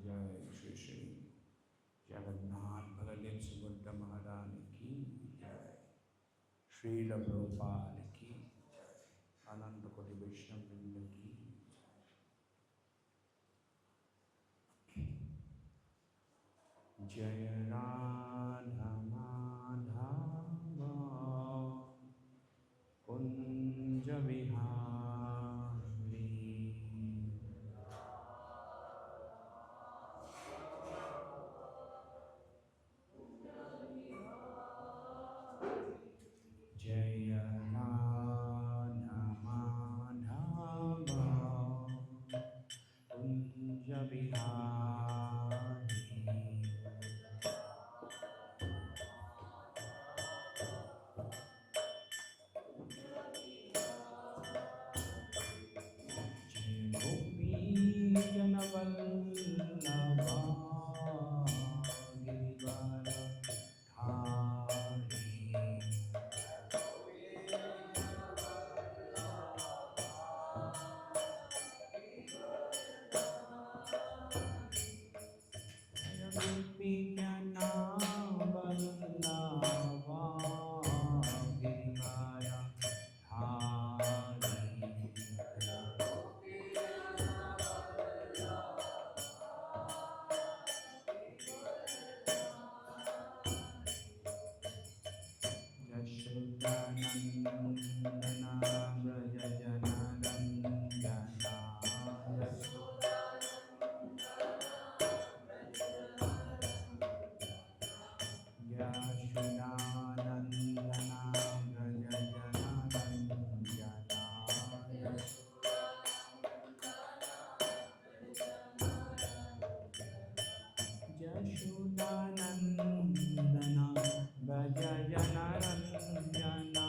जय श्री श्री जगन्नाथ बलदेव सुभद्रा महारानी की जय। श्रील प्रभुपाद की जय। अनंत कोटि वैष्णव वृंद की जय। राधा माधव कुंज विहारी जय। राधा माधव कुंज विहारी जनवल्लभा गिरिवर धारी गोपी जनवल्लभा Girivar यशोदानन्दना Vraj जनरञ्जना यशोदानन्दना Vraj जनरञ्जना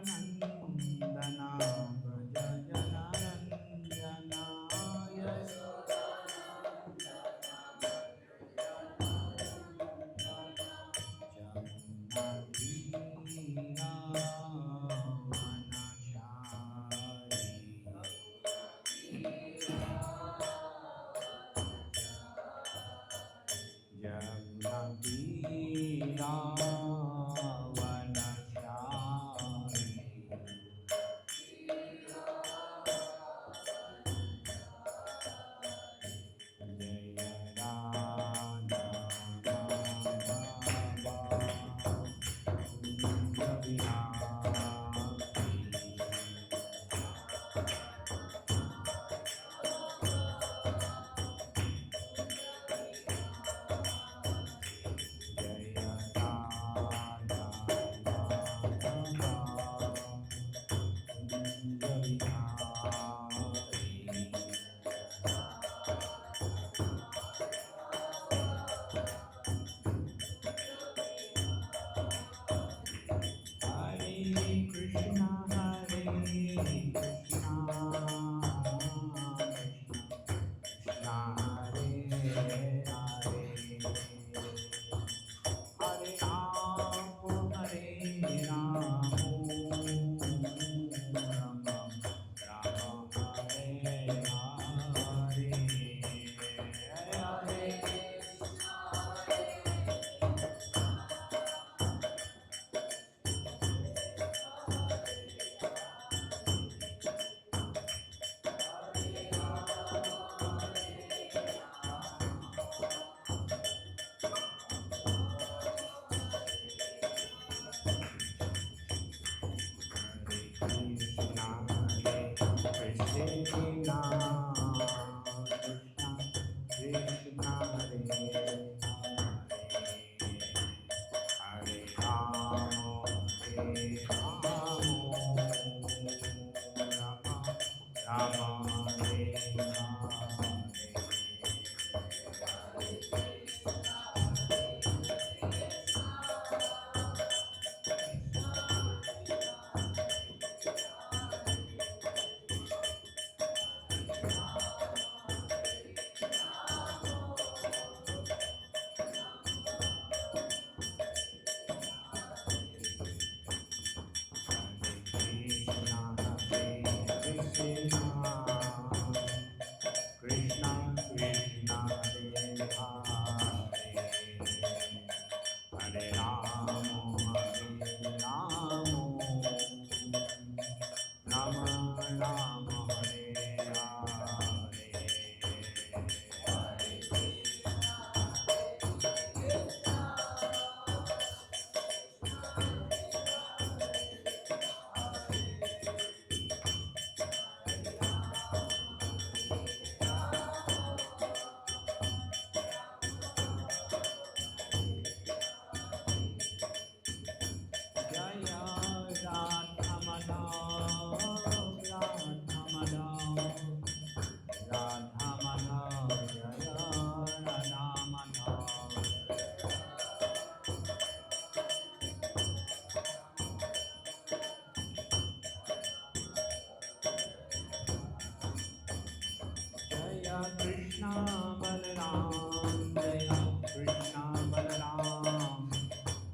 यशोदानन्दना Vraj जनरञ्जना यशोदानन्दना Vraj जनरञ्जना Krishna Balaram, Jaya Krishna Balaram,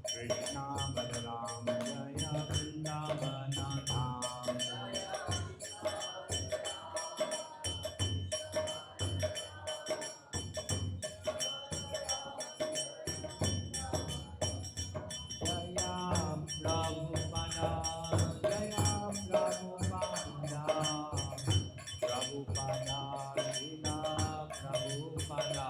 Krishna Balaram, Jaya Vrindavana Dham, Jaya Prabhupada, Jaya Prabhupada, Prabhupada, Srila Prabhupada.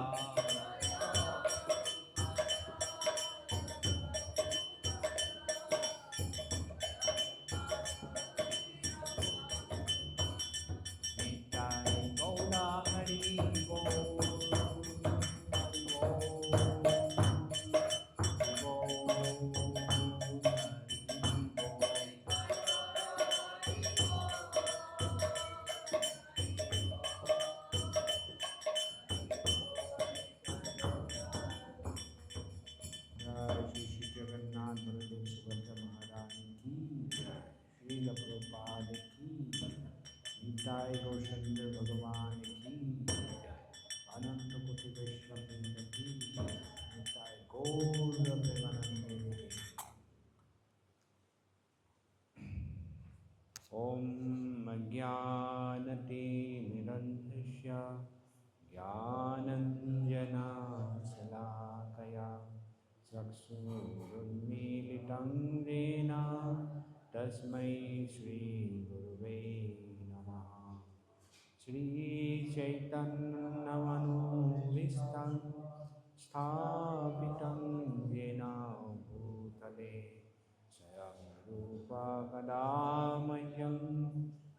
Nitai Gaura Hari Bol, Hari Bol, Hari Bol, Shri Shri Jagannath Baladev Subhadra Maharani ki jai, Srila Prabhupada ki jai, Nitai Gaurchandra Bhagavan ki jai, Ananta Koti Vaishnava Vrinda ki jai, Nitai Gaura Premanande ki jai. Om Ajnanatimirandhasya Jnananjana Salakaya Chakshurunmilitam Jena Tasmai Shri Guruve Namaha. Shri Chaitanya Manubhishtam Sthapitam Jena Bhutale Swayam Rupa Kadamahyam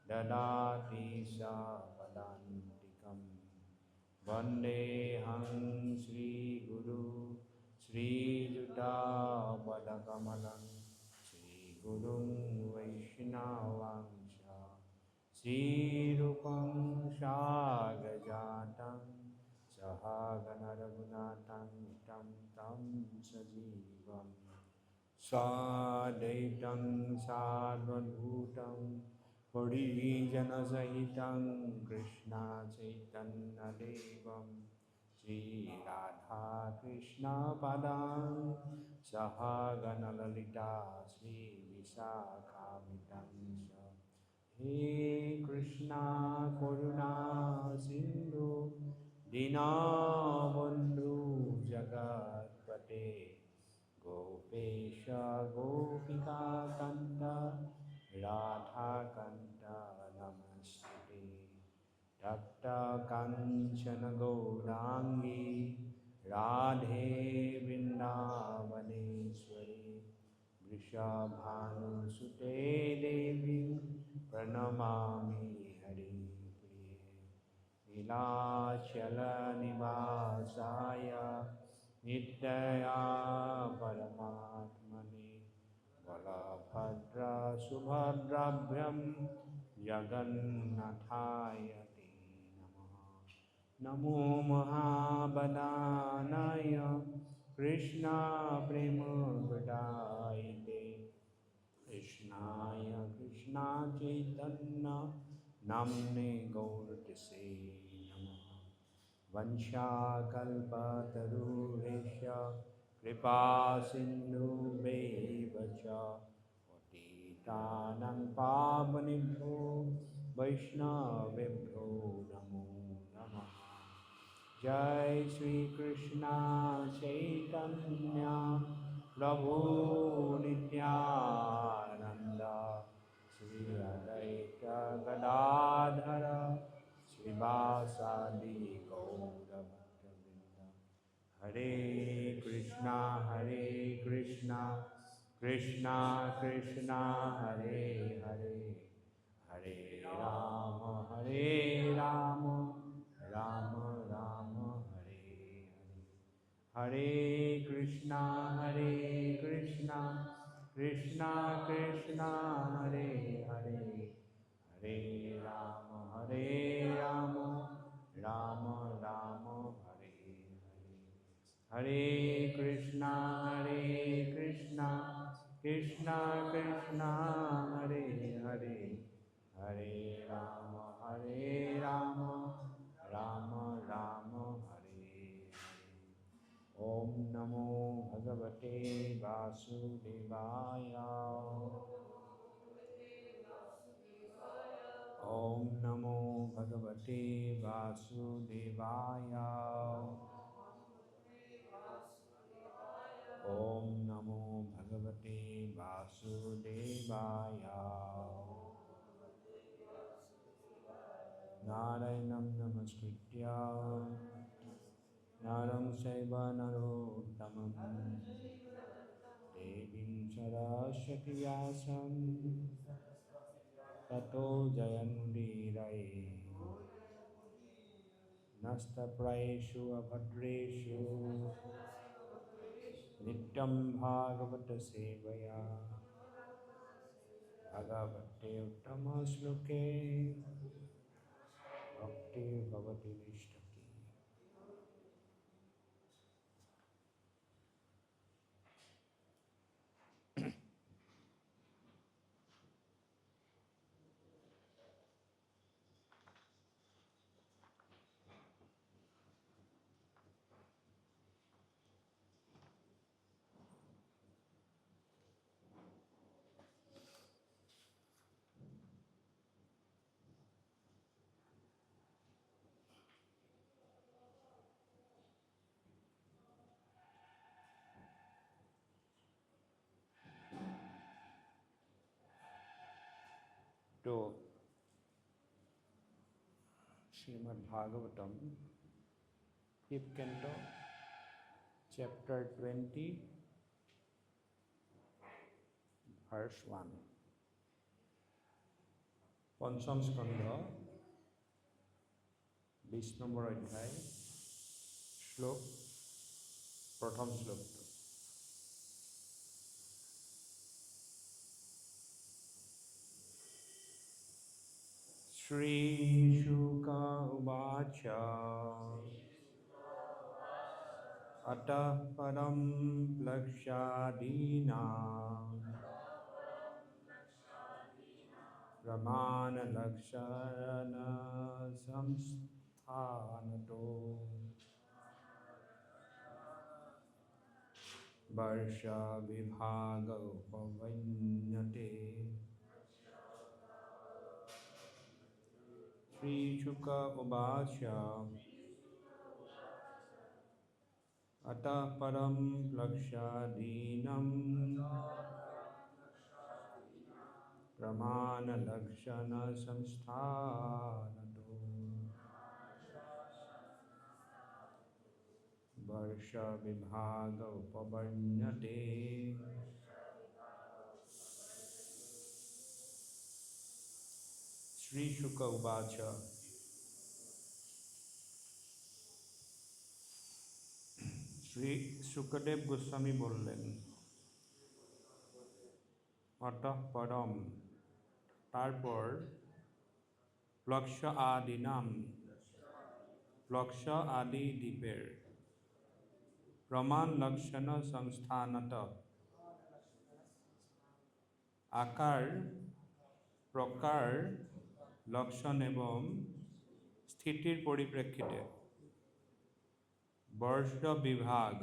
Dadati Sapadantikam Vandeham Shri Guru Shri Juta Padakamalam Shri Gurung Vaishnavangsha Shri Rupam Shagajatam Sahagana Raghunatham Tam Tam Sajivam Sadaitam Sadvadhutam Parijana Sahitam Krishna Chaitanya Devam Shri Radha Krishna Padam Sahagana Lalita Shri Visakhavitam He Krishna Karuna Sindhu Dinabandhu Jagatpate Gopesha Gopika Kanta Radha Kanta Namaste Tapta Kanchana Gaurangi Radhe Vrindavaneshwari Vrishabhanusute Devi Pranamami Hari Priye Nilachala Nivasaya Nityaya Paramatmane Balabhadra Subhadrabhyam Jagannathaya Te Namaha Namo Mahabadanaya Krishna Prema Pradayate Krishnaya Krishna Chaitanya Namne Gaurtise Namaha Vanshakalpatarureshya Kripa Sindhu Bevacha Patitanang Pavanibhyo Vaishnavibhyo Namo Namaha Jai Shri Krishna Chaitanya Prabhu Nityananda Shri Advaita Gadadhara Srivasadi Gaura Bhaktavrinda Hare Krishna Krishna Krishna Hare Hare Hare Rama Rama Rama Hare Hare Hare Krishna Krishna Krishna Hare Hare Hare Rama Rama Hare Hare Hare Krishna Krishna Krishna Hare Hare Hare Rama Rama वासुदेवाय। ॐ नमो भगवते वासुदेवाय। नारायणं नमस्कृत्य नरं चैव नरोत्तमं देवीं सरस्वतीं व्यासं ततो जयमुदीरये। नस्तप्रायेषु अभद्रेषु नित्यं भागवत सेवया भगवते उत्तमश्लोके भक्तिर्भवति निष्ठति। तो Shrimad Bhagavatam fifth canto chapter 20 verse 1 पंचम स्कंध 20 নম্বর অধ্যায় শ্লোক प्रथम श्लोक। श्री शुक उवाच अतः परं लक्ष्यादीनां प्रमाणलक्षण संस्थानतो वर्ष विभाग उपवन्यते। श्रीशुक उवाच अतः परं लक्ष्यादीनं प्रमाणलक्षण संस्थानतो वर्ष विभाग उपवर्ण्यते। श्रीशुक उवाच श्री शुकदेव गोस्वामी बोलें अतः परम तारपर प्लक्ष आदि नाम प्लक्ष आदि द्वीपेर प्रमाण लक्षण संस्थानत आकार प्रकार लक्षण एवं स्थितिर परिप्रेक्षिते वर्ष विभाग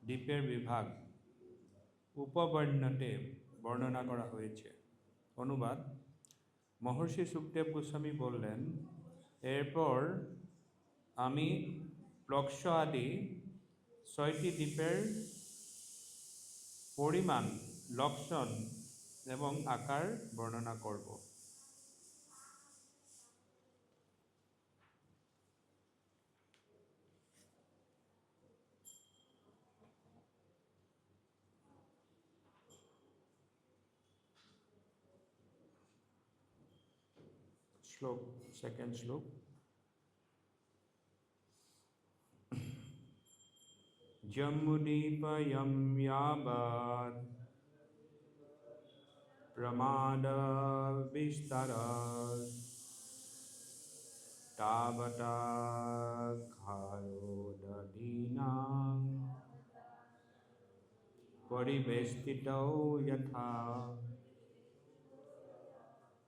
द्वीपेर विभाग उपवर्ण्यते বর্ণনা করা হয়েছে। অনুবাদ মহর্ষি সুখদেব গোস্বামী বললেন, এরপর আমি প্লক্ষ আদি 6টি দ্বীপের পরিমাণ লক্ষণ এবং আকার বর্ণনা করব। श्लोक सेकेंड श्लोक जम्बुदीपयं यावत् प्रमाद विस्तारः तावता खारोदधीनां परिवेष्टितौ यथा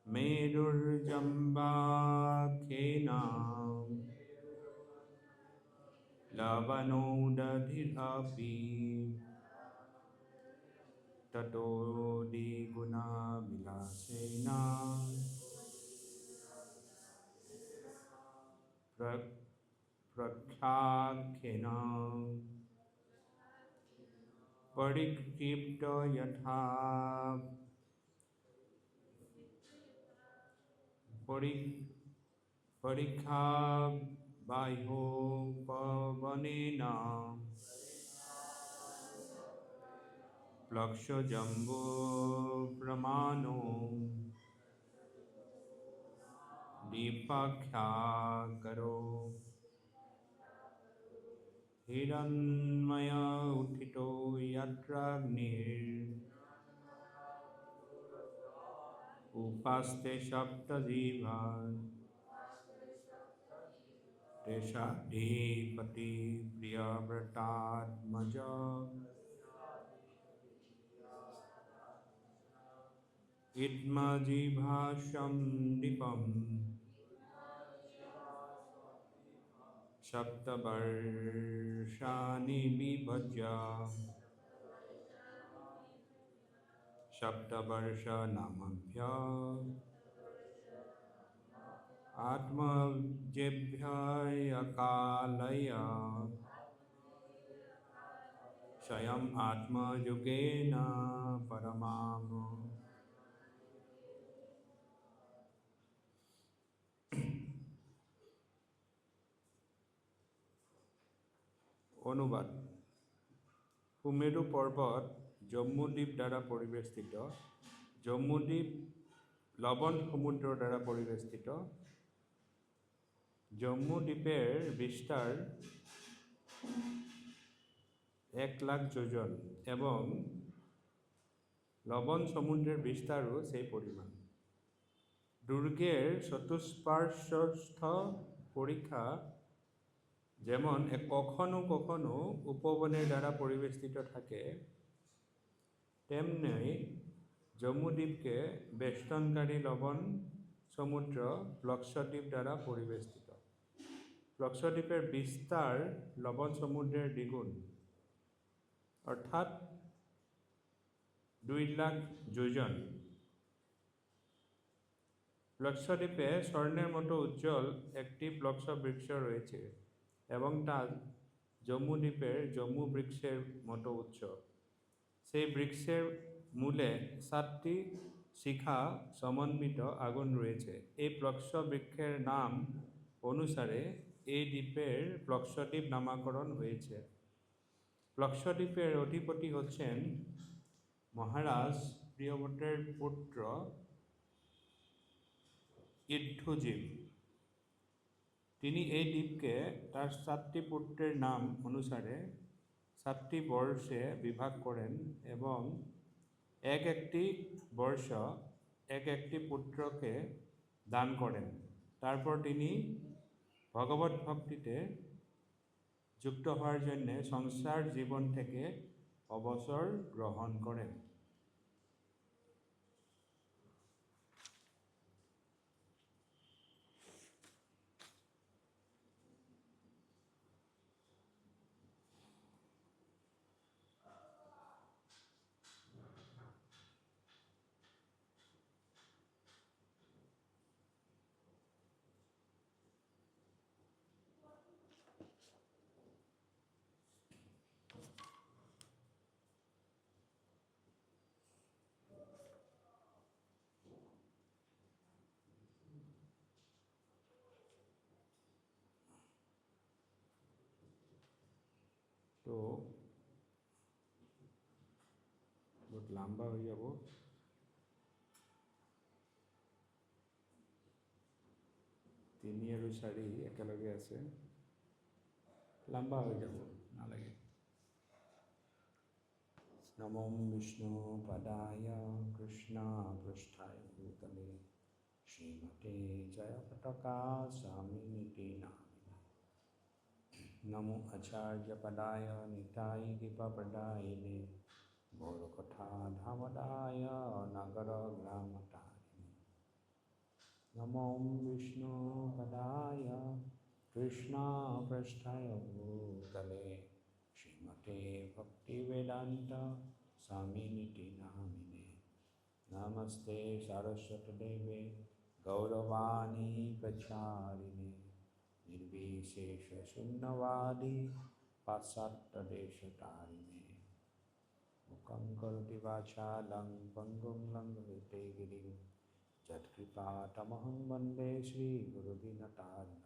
मेरुर्जम्बाख्येन लवणोदधिरपि ततो द्विगुणविलासेन प्रख्याख्येन परिक्षिप्त यथा परीक्षा बाह्योपवनेन प्लक्षजम्बो प्रमाणो दीपाख्याकरो हिरण्मय उत्थितो उपास्ते सप्तजिह्वा तेषाधिपति प्रियव्रतात्मज इद्मजिभाषं दीपं सप्तवर्षाणि विभज्य सप्तवर्षनामभ्य आत्मजेभ्यकालय स्वयं आत्मयुगेन परमाम। অনুবাদ। সুমেরু পর্বত জম্বুদ্বীপ দ্বারা পরিবেষ্টিত। জম্বুদ্বীপ লবণ সমুদ্র দ্বারা পরিবেষ্টিত। জম্বুদ্বীপের বিস্তার 1,00,000 যোজন এবং লবণ সমুদ্রের বিস্তারও সেই পরিমাণ। দুর্গের চতুষ্পার্শ্বস্থ পরীক্ষা যেমন কখনো কখনো উপবনের দ্বারা পরিবেষ্টিত থাকে, তেমনি জম্বুদ্বীপকে বেষ্টনকারী লবণ সমুদ্র প্লক্ষদ্বীপ দ্বারা পরিবেষ্টিত। প্লক্ষদ্বীপের বিস্তার লবণ সমুদ্রের দ্বিগুণ, অর্থাৎ 2,00,000 যোজন। প্লক্ষদ্বীপে স্বর্ণের মতো উজ্জ্বল একটি প্লক্ষ বৃক্ষ রয়েছে এবং তা জম্বুদ্বীপের জম্বু বৃক্ষের মতো উচ্চ। সেই বৃক্ষের মূলে 7টি শিখা সমন্বিত আগুন রয়েছে। এই প্লক্ষ বৃক্ষের নাম অনুসারে এই দ্বীপের প্লক্ষদ্বীপ নামকরণ হয়েছে। প্লক্ষদ্বীপের অধিপতি হচ্ছেন মহারাজ প্রিয়ব্রতের পুত্র ইদ্ধুজিব। তিনি এই দ্বীপকে তার 7টি পুত্রের নাম অনুসারে 7টি বর্ষে বিভাগ করেন এবং এক একটি বর্ষ এক একটি পুত্রকে দান করেন। তারপর তিনি ভগবত ভক্তিতে যুক্ত হওয়ার জন্য সংসার জীবন থেকে অবসর গ্রহণ করেন। তো বহুত লম্বা হয়ে যাব, 3 আৰু 4 একেলগে আছে, লম্বা হয়ে যাব, নালাগে। নমো বিষ্ণু পদায় কৃষ্ণ পৃষ্ঠায় ভূতলে শ্রীমতে জয় পতাকা স্বামিনীতি নামিনে। নমো আচার্য পদায় নিতাই দীপপ্রদায়িনে গৌরকথা ধামদায় নগর গ্রামতারিণে। নমো বিষ্ণু পদায় কৃষ্ণ পৃষ্ঠায় ভূতলে শ্রীমতে ভক্তিবেদান্ত স্বামিনীতি নামিনে। নমস্তে সারস্বতী দেবে গৌরবাণী প্রচারিণে निर्विशेष शून्यवादी पाश्चात्यदेशतारिणे मुखं करोति वाचालं पङ्गुं लङ्घयते गिरिं यत्कृपातमहं वन्दे श्रीगुरुदीनतारिणं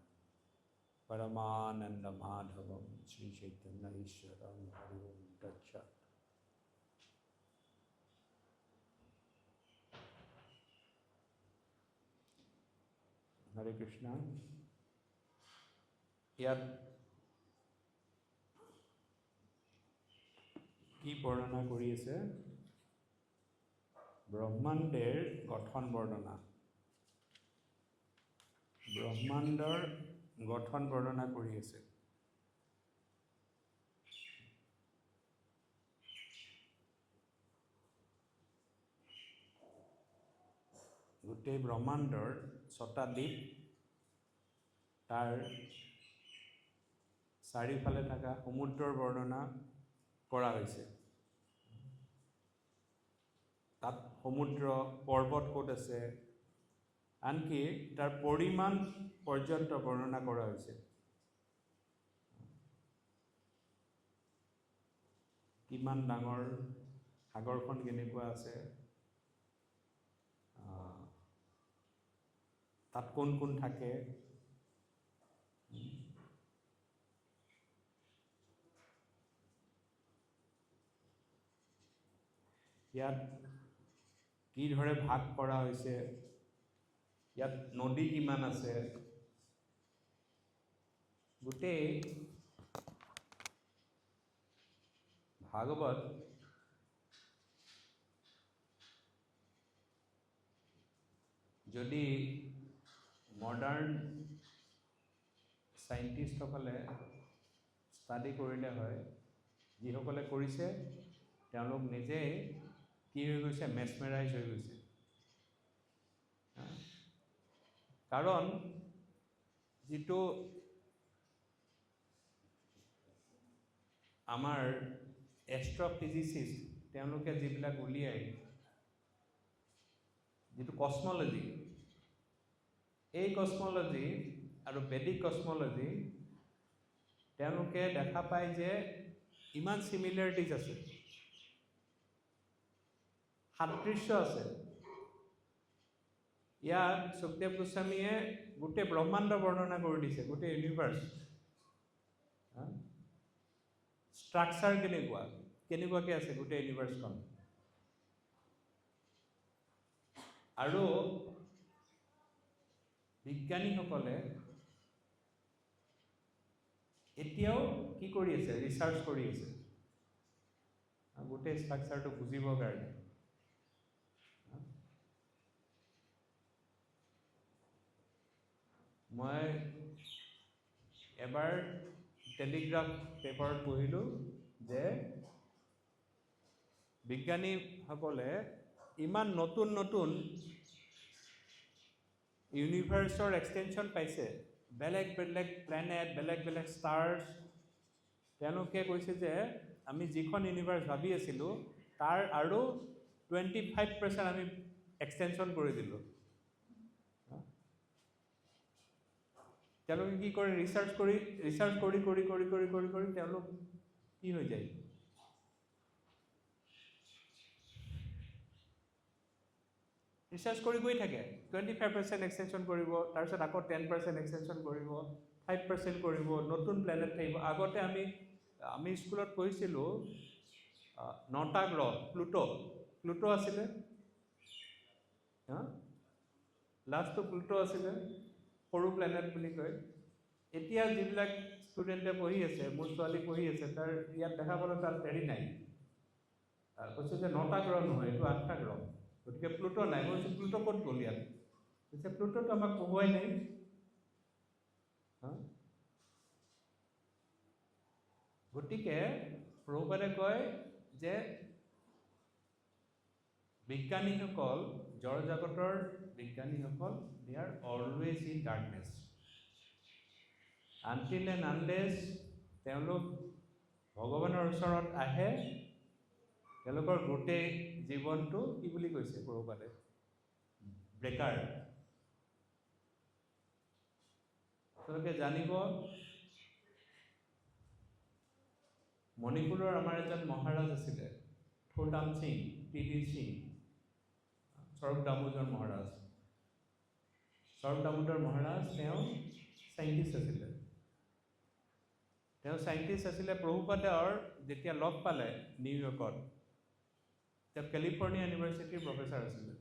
परमानन्दमाधवं श्रीचैतन्यईश्वरं हरि ओं तत्सत्। हरे कृष्ण। ইয়াত কি বৰ্ণনা কৰি আছে? ব্ৰহ্মাণ্ডৰ গঠন বৰ্ণনা। ব্ৰহ্মাণ্ডৰ গঠন বৰ্ণনা কৰি আছে। গোটেই ব্ৰহ্মাণ্ডৰ 6টা দ্বীপ, তাৰ চাৰিওফালে থকা সমুদ্ৰৰ বৰ্ণনা কৰা হৈছে। তাত সমুদ্ৰ পৰ্বত ক'ত আছে, আনকি তাৰ পৰিমাণ পৰ্যন্ত বৰ্ণনা কৰা হৈছে। কিমান ডাঙৰ, সাগৰখন কেনেকুৱা আছে, তাত কোন কোন থাকে, ইয়াত কিদৰে ভাগ কৰা হৈছে, ইয়াত নদী কিমান আছে, গোটেই ভাগৱত যদি মডাৰ্ণ চাইণ্টিষ্টসকলে ষ্টাডি কৰিলে হয়, যিসকলে কৰিছে তেওঁলোক নিজেই কি হৈ গৈছে, মেছমেৰাইজ হৈ গৈছে। কাৰণ যিটো আমাৰ এষ্ট্ৰফিজিচিষ্ট তেওঁলোকে যিবিলাক উলিয়াই, যিটো কসমলজি, এই কসমলজি আৰু বেদিক কসমলজি তেওঁলোকে দেখা পায় যে ইমান চিমিলাৰিটিজ আছে, সাদৃশ্য আছে। ইয়াত সুখদেৱ গোস্বামীয়ে গোটেই ব্ৰহ্মাণ্ড বৰ্ণনা কৰি দিছে, গোটেই ইউনিভাৰ্চ, ষ্ট্ৰাকচাৰ কেনেকুৱাকৈ আছে গোটেই ইউনিভাৰ্চখন। আৰু বিজ্ঞানীসকলে এতিয়াও কি কৰি আছে, ৰিচাৰ্চ কৰি আছে গোটেই ষ্ট্ৰাকচাৰটো বুজিবৰ কাৰণে। মই এবাৰ টেলিগ্ৰাফ পেপাৰত পঢ়িলোঁ যে বিজ্ঞানীসকলে ইমান নতুন নতুন ইউনিভাৰ্চৰ এক্সটেনশ্যন পাইছে, বেলেগ বেলেগ প্লেনেট, বেলেগ বেলেগ ষ্টাৰ্ছ। তেওঁলোকে কৈছে যে আমি যিখন ইউনিভাৰ্চ ভাবি আছিলোঁ তাৰ আৰু 25% আমি এক্সটেনশ্যন কৰি দিলোঁ। তেওঁলোকে কি কৰে, ৰিচাৰ্চ কৰি তেওঁলোক কি হৈ যায়, ৰিচাৰ্চ কৰি গৈ থাকে। 25% এক্সটেনশ্যন কৰিব, তাৰপিছত আকৌ 10% এক্সটেনশ্যন কৰিব, 5% কৰিব, নতুন প্লেনেট থাকিব। আগতে আমি স্কুলত পঢ়িছিলোঁ 9টা গ্ৰহ, প্লুটো আছিলে, লাষ্টটো প্লুটো আছিলে, সৰু প্লেনেট বুলি কয়। এতিয়া যিবিলাক ষ্টুডেণ্টে পঢ়ি আছে, মোৰ ছোৱালী পঢ়ি আছে, তাৰ ইয়াত দেখা পালে তাত হেৰি নাই, কৈছে যে 9টা গ্ৰহ নহয়, এইটো 8টা গ্ৰহ, গতিকে প্লুটো নাই। মই কৈছোঁ প্লুটো ক'ত গ'ল ইয়াত? কৈছে প্লুটোতো আমাক পঢ়ুৱাই নাই। গতিকে প্ৰভুপাদে কয় যে বিজ্ঞানীসকল, জড় জগতৰ বিজ্ঞানীসকল, they are always in darkness until and unless তেওঁলোক ভগৱানৰ ওচৰত আহে। তেওঁলোকৰ গোটেই জীৱনটো কি বুলি কৈছে প্ৰভুপাদে, বেকাৰ। তেওঁলোকে জানিব মণিপুৰৰ আমাৰ এজন মহাৰাজ আছিলে, থোৰদাম সিং, টি.ডি. সিং, স্বৰূপ দামোদৰ মহাৰাজ। স্বৰূপ দামোদৰ মহাৰাজ তেওঁ চাইণ্টিষ্ট আছিলে। প্ৰভুপাদৰ যেতিয়া লগ পালে নিউয়ৰ্কত, তেওঁ কেলিফৰ্ণিয়া ইউনিভাৰ্চিটিৰ প্ৰফেচাৰ আছিলে।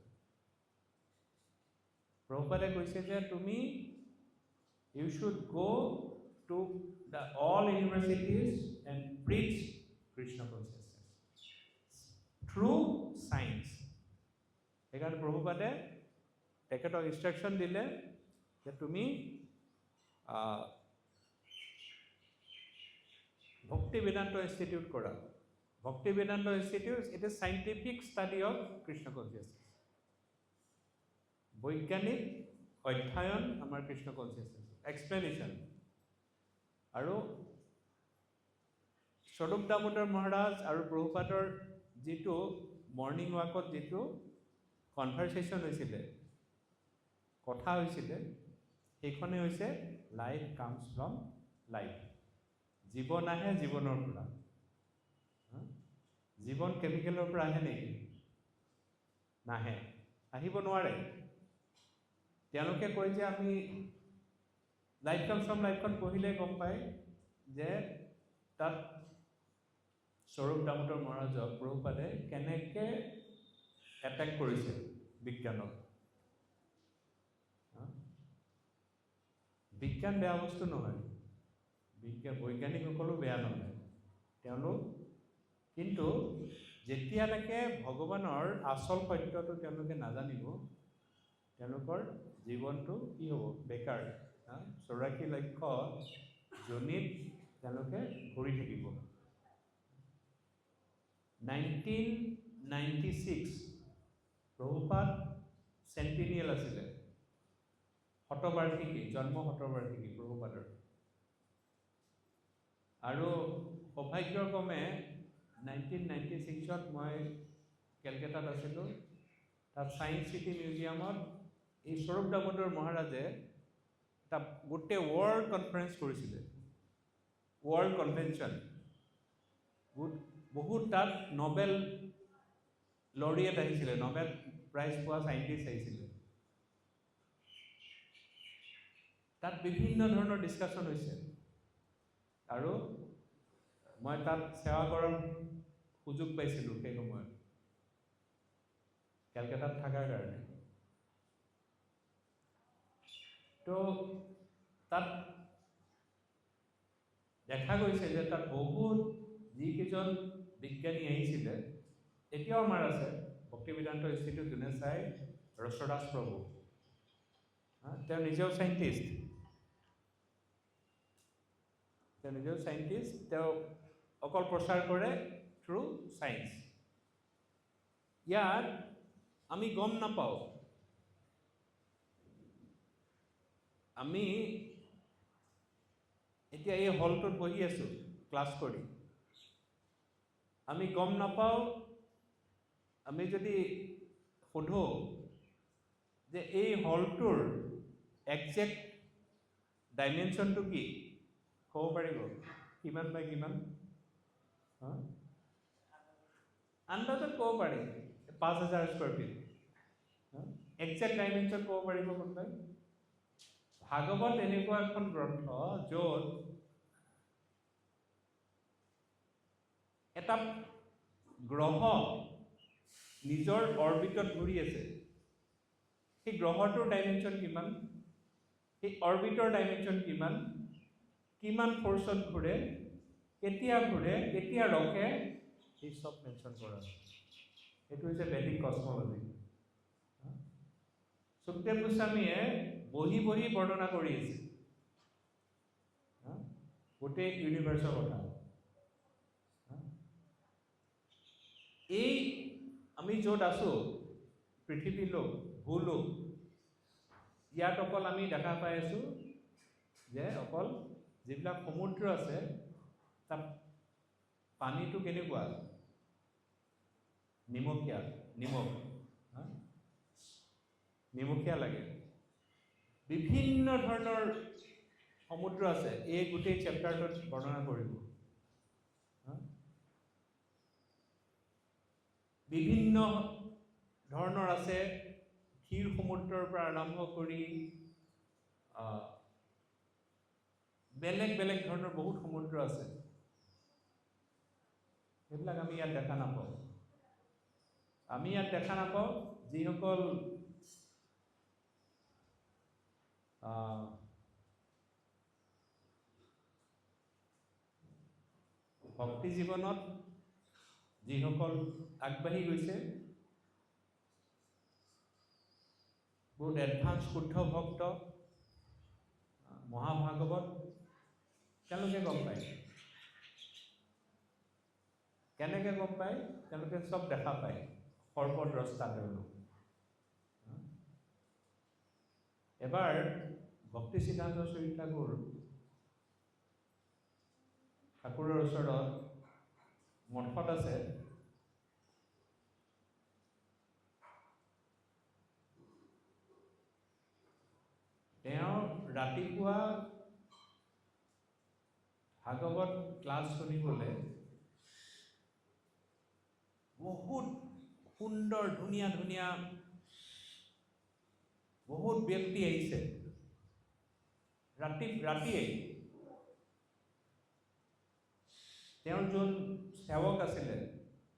প্ৰভুপাদে কৈছে যে তুমি you should go to all universities and preach Krishna consciousness through science. সেইকাৰণে প্ৰভুপাদে তেখেতক ইনষ্ট্ৰাকশ্যন দিলে যে তুমি ভক্তি বেদান্ত ইনষ্টিটিউট কৰা। Bhakti Vedanta institute it is scientific study of Krishna consciousness, বৈজ্ঞানিক অধ্যয়ন আমাৰ কৃষ্ণ কনচিয়াছনেছ, এক্সপ্লেনেশ্যন। আৰু স্বৰূপ দামোদৰ মহাৰাজ আৰু প্ৰভুপাদৰ যিটো মৰ্ণিং ৱাকত যিটো কনভাৰচেশ্যন হৈছিলে, কথা হৈছিলে, সেইখনে হৈছে লাইফ কামছ ফ্ৰম লাইফ। জীৱন আহে জীৱনৰ পৰা। জীৱন কেমিকেলৰ পৰা আহে নেকি? নাহে, আহিব নোৱাৰে। তেওঁলোকে কয় যে আমি লাইফ কামছ ফ্ৰম লাইফখন পঢ়িলে গম পায় যে তাত স্বৰূপ দামোদৰ মহাৰাজক প্ৰভুপাদে কেনেকৈ এটেক কৰিছে বিজ্ঞানক। বিজ্ঞান বেয়া বস্তু নহয়, বৈজ্ঞানিকসকলো বেয়া নহয়, তেওঁলোক কিন্তু যেতিয়ালৈকে ভগৱানৰ আচল সত্যটো তেওঁলোকে নাজানিব, তেওঁলোকৰ জীৱনটো কি হ'ব? বেকাৰ। 84 লক্ষ জনীত তেওঁলোকে ঘূৰি থাকিব। 1996 প্ৰভুপাদ চেণ্টিনিয়েল আছিলে, শতবাৰ্ষিকী, জন্ম শতবাৰ্ষিকী প্ৰভুপাদৰ। আৰু সৌভাগ্যক্ৰমে 1996ত মই কেলকাতাত আছিলোঁ। তাত ছায়েন্স চিটি মিউজিয়ামত এই স্বৰূপ দামোদৰ মহাৰাজে এটা গোটেই ৱৰ্ল্ড কনফাৰেঞ্চ কৰিছিলে, ৱৰ্ল্ড কনভেনশ্যন। বহুত তাত নবেল লৰিয়েট আহিছিলে, নবেল প্ৰাইজ পোৱা চাইণ্টিষ্ট আহিছিলে। তাত বিভিন্ন ধৰণৰ ডিছকাশ্যন হৈছে। আৰু মই তাত সেৱা কৰাৰ সুযোগ পাইছিলোঁ সেই সময়ত, কেলকাতাত থকাৰ কাৰণে। তো তাত দেখা গৈছে যে তাত বহুত যিকেইজন বিজ্ঞানী আহিছিলে, এতিয়াও আমাৰ আছে ভক্তি বেদান্ত ইনষ্টিটিউট যোনে চাই, ৰসদাস প্ৰভু, তেওঁ নিজেও চাইণ্টিষ্ট। তেওঁ অকল প্ৰচাৰ কৰে থ্ৰু ছায়েন্স। ইয়াত আমি গম নাপাওঁ, আমি এতিয়া এই হলটোত বহি আছোঁ ক্লাছ কৰি, আমি গম নাপাওঁ। আমি যদি সোধোঁ যে এই হলটোৰ একজেক্ট ডাইমেনশ্যনটো কি, ক'ব পাৰিব? কিমান বাই কিমান? আন্দাজত ক'ব পাৰি 5000 স্কোৱাৰ ফিট। একজেক্ট ডাইমেনশ্যন ক'ব পাৰিব কোনোবাই? ভাগৱত এনেকুৱা এখন গ্ৰন্থ য'ত এটা গ্ৰহ নিজৰ অৰ্বিটত ঘূৰি আছে, সেই গ্ৰহটোৰ ডাইমেনশ্যন কিমান, সেই অৰ্বিটৰ ডাইমেনশ্যন কিমান, কিমান ফ'ৰ্চত ঘূৰে, কেতিয়া ৰখে, এই চব মেনশ্যন কৰা। এইটো হৈছে বেদিক কসমলজি। সুখদেৱ গোস্বামীয়ে বহি বৰ্ণনা কৰি আছে গোটেই ইউনিভাৰ্চৰ কথা। এই আমি য'ত আছোঁ, পৃথিৱী লোক, ভূলোক, ইয়াত অকল আমি দেখা পাই আছোঁ যে অকল যিবিলাক সমুদ্ৰ আছে তাত পানীটো কেনেকুৱা? নিমখীয়া লাগে। বিভিন্ন ধৰণৰ সমুদ্ৰ আছে, এই গোটেই চেপ্টাৰটোত বৰ্ণনা কৰিব। বিভিন্ন ধৰণৰ আছে, ক্ষীৰ সমুদ্ৰৰ পৰা আৰম্ভ কৰি বেলেগ বেলেগ ধৰণৰ বহুত সমুদ্ৰ আছে, সেইবিলাক আমি ইয়াত দেখা নাপাওঁ। আমি ইয়াত দেখা নাপাওঁ যিসকল ভক্তি জীৱনত যিসকল আগবাঢ়ি গৈছে, বহুত এডভান্স শুদ্ধ ভক্ত, মহাভাগৱত, তেওঁলোকে গম পায়। কেনেকৈ গম পায়? তেওঁলোকে চব দেখা পায়, সৰ্বদ্ৰষ্টা তেওঁলোক। এবাৰ ভক্তি সিদ্ধান্ত চৰিত ঠাকুৰৰ ওচৰত মঠত আছে, তেওঁ ৰাতিপুৱা ভাগৱত ক্লাছ শুনিবলৈ বহুত সুন্দৰ ধুনীয়া ধুনীয়া বহুত ব্যক্তি আহিছে ৰাতিয়ে। তেওঁৰ যোন সেৱক আছিলে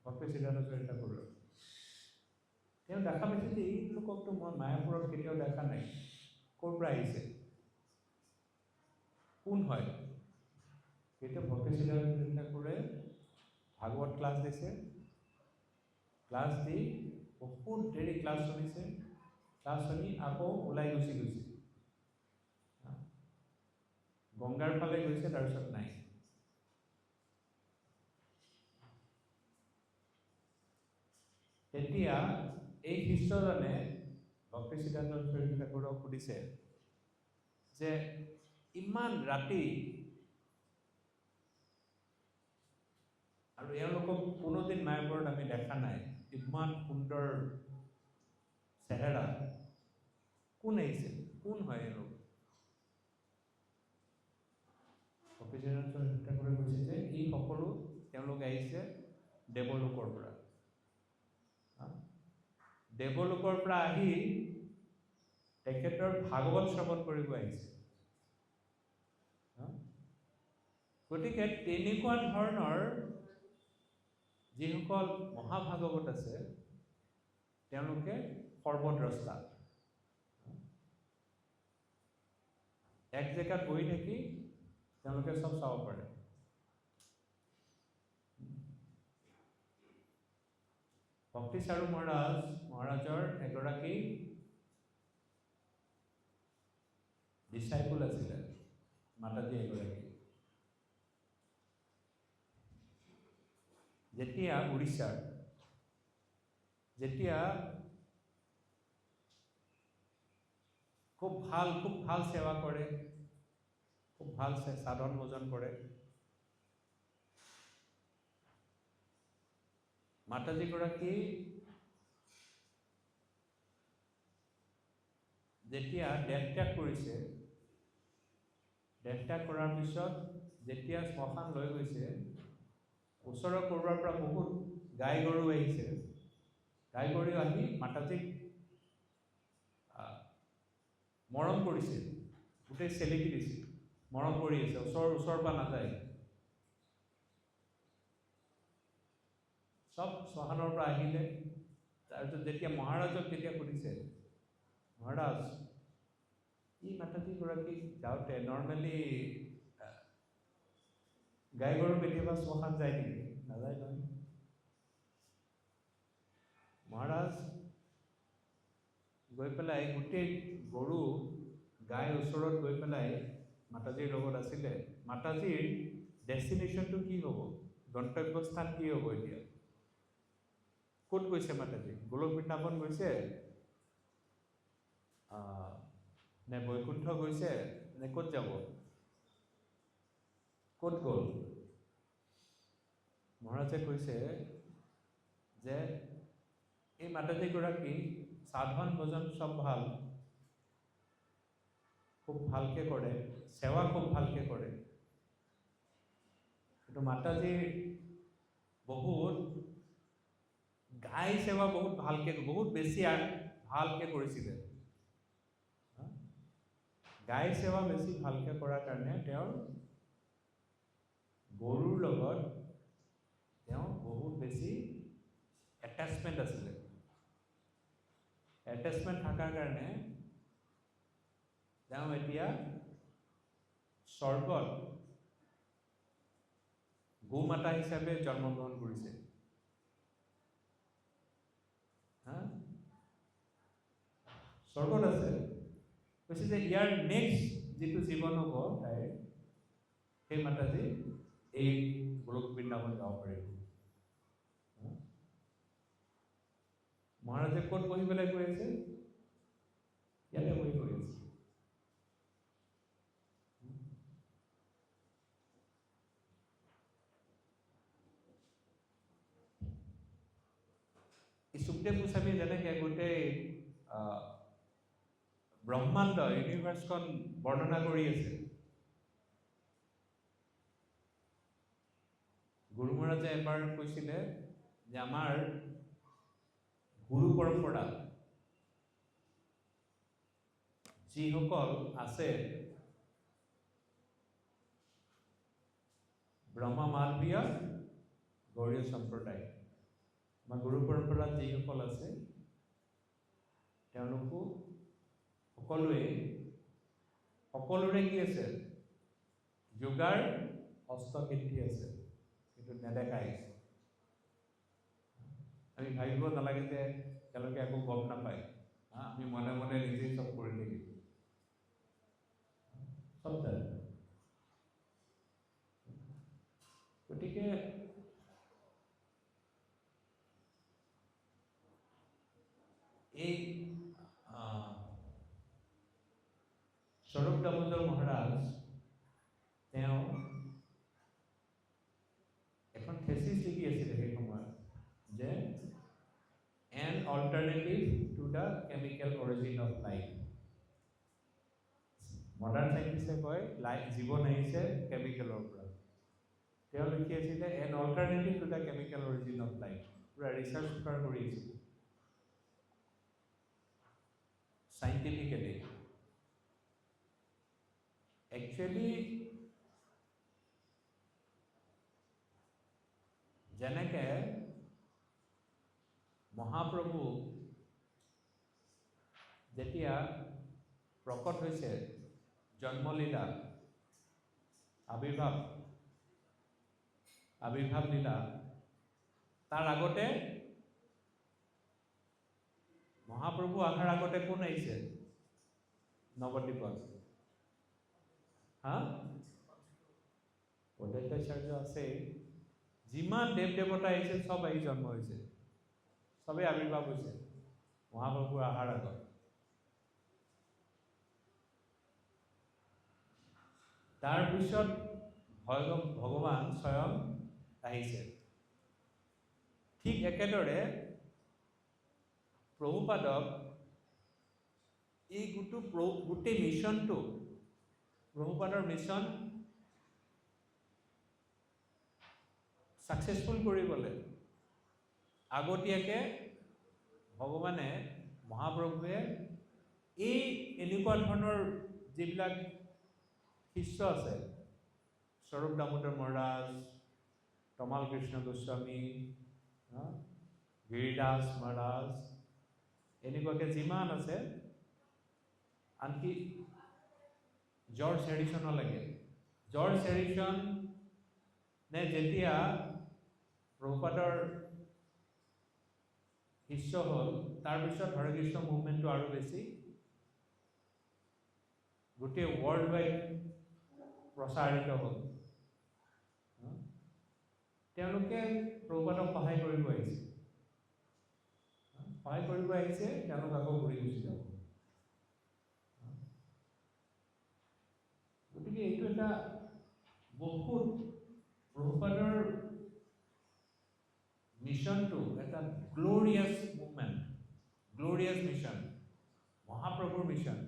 ভক্তি সিদ্ধান্ত চৰিত ঠাকুৰৰ, তেওঁ দেখা পাইছে যে এই লোককতো মই মায়াপুৰত কেতিয়াও দেখা নাই, ক'ৰ পৰা আহিছে, কোন হয়? তেতিয়া ভক্তি সিদ্ধান্ত চৰিত ঠাকুৰে ভাগৱত ক্লাছ দিছে, ক্লাছ দি বহুত দেৰি ক্লাছ শুনিছে, ক্লাছ শুনি আকৌ ওলাই গুচি গৈছে, গংগাৰ ফালে গৈছে, তাৰপিছত নাই। তেতিয়া এই শিষ্যজনে ভক্তি সিদ্ধান্ত চৰিত ঠাকুৰক সুধিছে যে ইমান ৰাতি আৰু এওঁলোকক কোনোদিন মায়াপুৰত আমি দেখা নাই, ইমান সুন্দৰ চেহেৰা, কোন আহিছে, কোন হয় এওঁলোক? ভক্তি সিদ্ধান্ত চৰিত ঠাকুৰে কৈছে যে এই সকলো তেওঁলোক আহিছে দেৱলোকৰ পৰা। দেৱলোকৰ পৰা আহি তেখেতৰ ভাগৱত শ্ৰৱণ কৰিব আহিছে। গতিকে তেনেকুৱা ধৰণৰ যিসকল মহাভাগৱত আছে, তেওঁলোকে সৰ্বদ্ৰষ্টা। এক জেগাত বহি থাকি তেওঁলোকে চব চাব পাৰে। ভক্তি চাৰু মহাৰাজৰ এগৰাকী ডিচাইপুল আছিলে, মাতাজী এগৰাকী। যেতিয়া উৰিষ্যাৰ খুব ভাল সেৱা কৰে, খুব ভাল সাধন ভোজন কৰে, মাতাজীগৰাকী যেতিয়া দেহ ত্যাগ কৰিছে, দেহ ত্যাগ কৰাৰ পিছত যেতিয়া শ্মশান লৈ গৈছে, ওচৰৰ ক'ৰবাৰ পৰা বহুত গাই গৰু আহিছে, গাই গৰু আহি মাতাজীক মৰম কৰিছে, গোটেই চেলেকি দিছে, মৰম কৰি আছে, ওচৰৰ পৰা নাযায়। চব শ্মশানৰ পৰা আহিলে, তাৰপিছত যেতিয়া মহাৰাজক সুধিছে, মহাৰাজ ই মাতাজীগৰাকীক যাওঁতে নৰ্মেলি গাই গৰু কেতিয়াবা শ্মশান যায় নেকি? নাযায় নহয়। মহাৰাজ গৈ পেলাই গোটেই গৰু গাই ওচৰত গৈ পেলাই মাতাজীৰ লগত আছিলে, মাতাজীৰ ডেষ্টিনেশ্যনটো কি হ'ব, গন্তব্যস্থান কি হ'ব? এতিয়া ক'ত গৈছে মাতাজী? গোলক বৃন্দাবন গৈছে নে বৈকুণ্ঠ গৈছে নে ক'ত যাব? ক'ত গ'ল? মহাৰাজে কৈছে যে এই মাতাজীগৰাকী সাধন ভোজন চব ভাল, খুব ভালকে কৰে, সেৱা খুব ভালকে কৰে। কিন্তু মাতাজীৰ বহুত গাই সেৱা বহুত ভালকে, বহুত বেছি ভালকে কৰিছিলে। গাই সেৱা বেছি ভালকে কৰাৰ কাৰণে তেওঁৰ গৰুৰ লগত তেওঁ বহুত বেছি এটাচমেণ্ট আছিলে। এটাচমেণ্ট থকাৰ কাৰণে তেওঁ এতিয়া স্বৰ্গত গোমাতা হিচাপে জন্মগ্ৰহণ কৰিছে। স্বৰ্গত আছে, কৈছে যে ইয়াৰ নেক্সট যিটো জীৱন হ'ব তাইৰ, সেই মাতাজী এই গোলক বৃন্দাবন যাব পাৰিব। মহাৰাজে ক'ত বহি পেলাই কৈ আছে? ইয়াতে বহি কৈ আছে। সুখদেৱ গোস্বামী যেনেকে গোটেই ব্ৰহ্মাণ্ড ইউনিভাৰ্ছখন বৰ্ণনা কৰি আছে, গুৰু মহাৰাজে এবাৰ কৈছিলে যে আমাৰ গুৰু পৰম্পৰা যিসকল আছে, ব্ৰহ্মা মালবীয় গৌড়ীয় সম্প্ৰদায়, আমাৰ গুৰু পৰম্পৰাত যিসকল আছে তেওঁলোকো সকলোৰে কি আছে? যোগাৰ অষ্টসিদ্ধি আছে, কিন্তু নেদেখাই। আমি ভাবিব নালাগে যে তেওঁলোকে একো গম নাপায়, আমি মনে মনে নিজেই চব কৰি থাকিম। চব জানে। গতিকে এই স্বৰূপ দামোদৰ মহাৰাজ তেওঁ এখন থেচিছ লিখি আছিলে সেই সময়ত, যে an alternative to the chemical origin of life. Modern সাইন্টিষ্টে কয় জীৱন আহিছে কেমিকেলৰ পৰা। তেওঁ লিখি আছিলে an alternative to the chemical origin of life, পুৰা ৰিচাৰ্চ পেপাৰ কৰি আছিল সাইন্টিফিকেলি। একচুৱেলি যেনেকে মহাপ্ৰভু যেতিয়া প্ৰকট হৈছে, জন্মলীলা, আবিৰ্ভাৱ লীলা, তাৰ আগতে মহাপ্ৰভু অহাৰ আগতে কোন আহিছে নৱদ্বীপত? অদ্বৈতাচাৰ্য আছে। যিমান দেৱ দেৱতা আহিছে চব আহি জন্ম হৈছে, চবেই আবিৰ্ভাৱ হৈছে মহাপ্ৰভুৰ অহাৰ আগত। তাৰপিছত ভগৱান স্বয়ং আহিছে। ঠিক একেদৰে প্ৰভুপাদক এই গোটেই মিছনটো, প্ৰভুপাদৰ মিছন ছাকচেছফুল কৰিবলৈ আগতীয়াকে ভগৱানে, মহাপ্ৰভুৱে এই এনেকুৱা ধৰণৰ যিবিলাক শিষ্য আছে, স্বৰূপ দামোদৰ মহাৰাজ, তমাল কৃষ্ণ গোস্বামী, গিৰিদাস মহাৰাজ, এনেকুৱাকে যিমান আছে, আনকি জৰ্জ হেৰিছনলৈকে। জৰ্জ হেৰিছন নে যেতিয়া প্ৰভুপাদৰ শিষ্য হ'ল, তাৰপিছত হৰে কৃষ্ণ মুভমেণ্টটো আৰু বেছি গোটেই ৱৰ্ল্ড ৱাইড প্ৰচাৰিত হ'ল। তেওঁলোকে প্ৰভুপাদক সহায় কৰিব আহিছে, তেওঁলোক আকৌ ঘূৰি গুচি যাব। গতিকে এইটো এটা বহুত প্ৰভুপাদৰ মিছনটো এটা গ্লোৰিয়াছ মুভমেণ্ট, গ্লোৰিয়াছ মিছন, মহাপ্ৰভুৰ মিছন।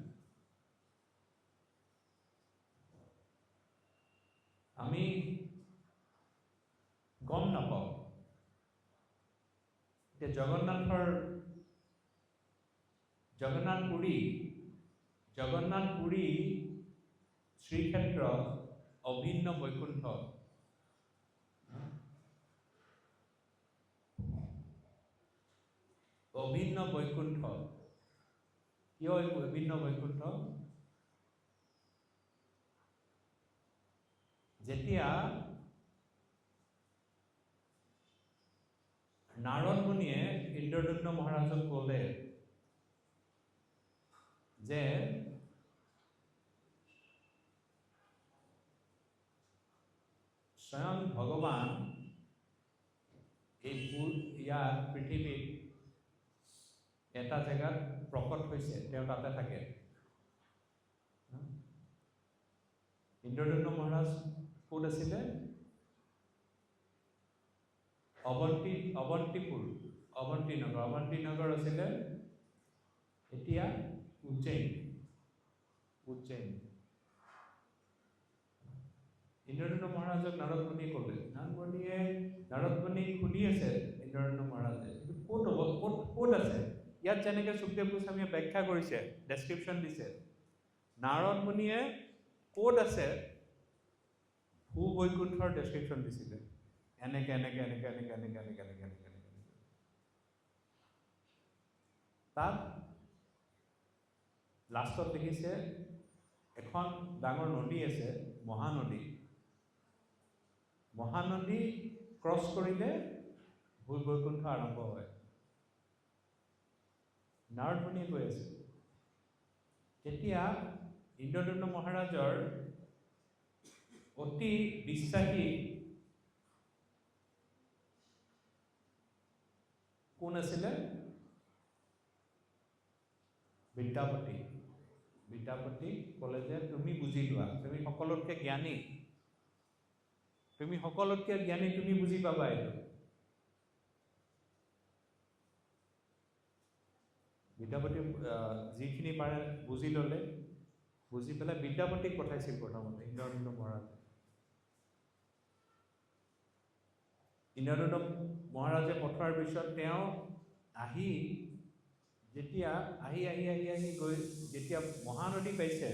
যে জগন্নাথ পুৰী শ্ৰীক্ষেত্ৰ অভিন্ন বৈকুণ্ঠ। অভিন্ন বৈকুণ্ঠ কিয় অভিন্ন বৈকুণ্ঠ? যেতিয়া নাৰদ মুনিয়ে ইন্দ্ৰদুম্ন মহাৰাজক ক'লে যে স্বয়ং ভগৱান এই ইয়াত পৃথিৱীত এটা জেগাত প্ৰকট হৈছে, তেওঁ তাতে থাকে। ইন্দ্ৰদুম্ন মহাৰাজ ক'ত আছিলে? অৱন্তী নগৰ আছিলে এতিয়া উজ্জয়িন। ইন্দ্ৰদুম্ন মহাৰাজক নাৰদ মুনিয়ে ক'লে, নাৰদ মুনিয়ে সুধি আছে ইন্দ্ৰদুম্ন মহাৰাজে ক'ত আছে? ইয়াত যেনেকৈ সুখদেৱ গোস্বামীয়ে ব্যাখ্যা কৰিছে, ডেছক্ৰিপশ্যন দিছে, নাৰদ মুনিয়ে ক'ত আছে ভূবৈকুণ্ঠৰ ডেছক্ৰিপশ্যন দিছিলে, এনেকে। তাত লাষ্টত দেখিছে এখন ডাঙৰ নদী আছে, মহানদী ক্ৰছ কৰিলে ভূবৈকুণ্ঠ আৰম্ভ হয়। নাৰদ মুনিয়ে কৈ আছে, তেতিয়া ইন্দ্ৰদুম্ন মহাৰাজৰ অতি বিশ্বাসী কোন আছিলে? বিদ্যাপতি ক'লে যে তুমি বুজি লোৱা, তুমি সকলোতকৈ জ্ঞানী, তুমি বুজি পাবা এইটো। বিদ্যাপতি যিখিনি পাৰে বুজি ল'লে, বুজি পেলাই বিদ্যাপতিক পঠাইছিল প্ৰথমতে ইন্দ্ৰদুম্ন মহাৰাজে। ইন্দ্ৰদুম্ন মহাৰাজে পঠোৱাৰ পিছত তেওঁ আহি গৈ যেতিয়া মহানদী পাইছে,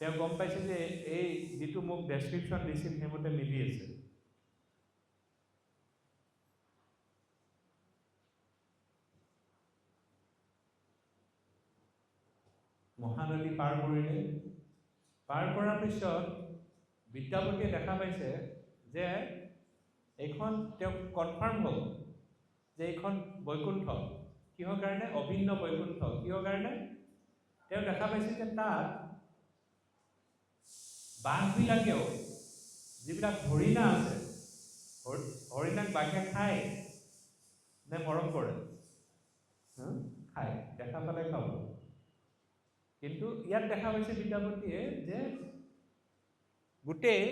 তেওঁ গম পাইছে যে এই যিটো মোক ডেছক্ৰিপশ্যন দিছিল সেইমতে মিলি আছে। মহানদী পাৰ কৰিলে। পাৰ কৰাৰ পিছত বিদ্যাপতিয়ে দেখা পাইছে যে এইখন তেওঁ কনফাৰ্ম হ'ল যে এইখন বৈকুণ্ঠ। কিহৰ কাৰণে? অভিন্ন বৈকুণ্ঠ। কিহৰ কাৰণে? তেওঁ দেখা পাইছে যে তাত বাঘবিলাকেও, যিবিলাক হৰিণা আছে, হৰিণাক বাঘে খায় নে মৰম কৰে? খায়, দেখা পালে খাব। কিন্তু ইয়াত দেখা পাইছে বিদ্যাপতিয়ে যে গোটেই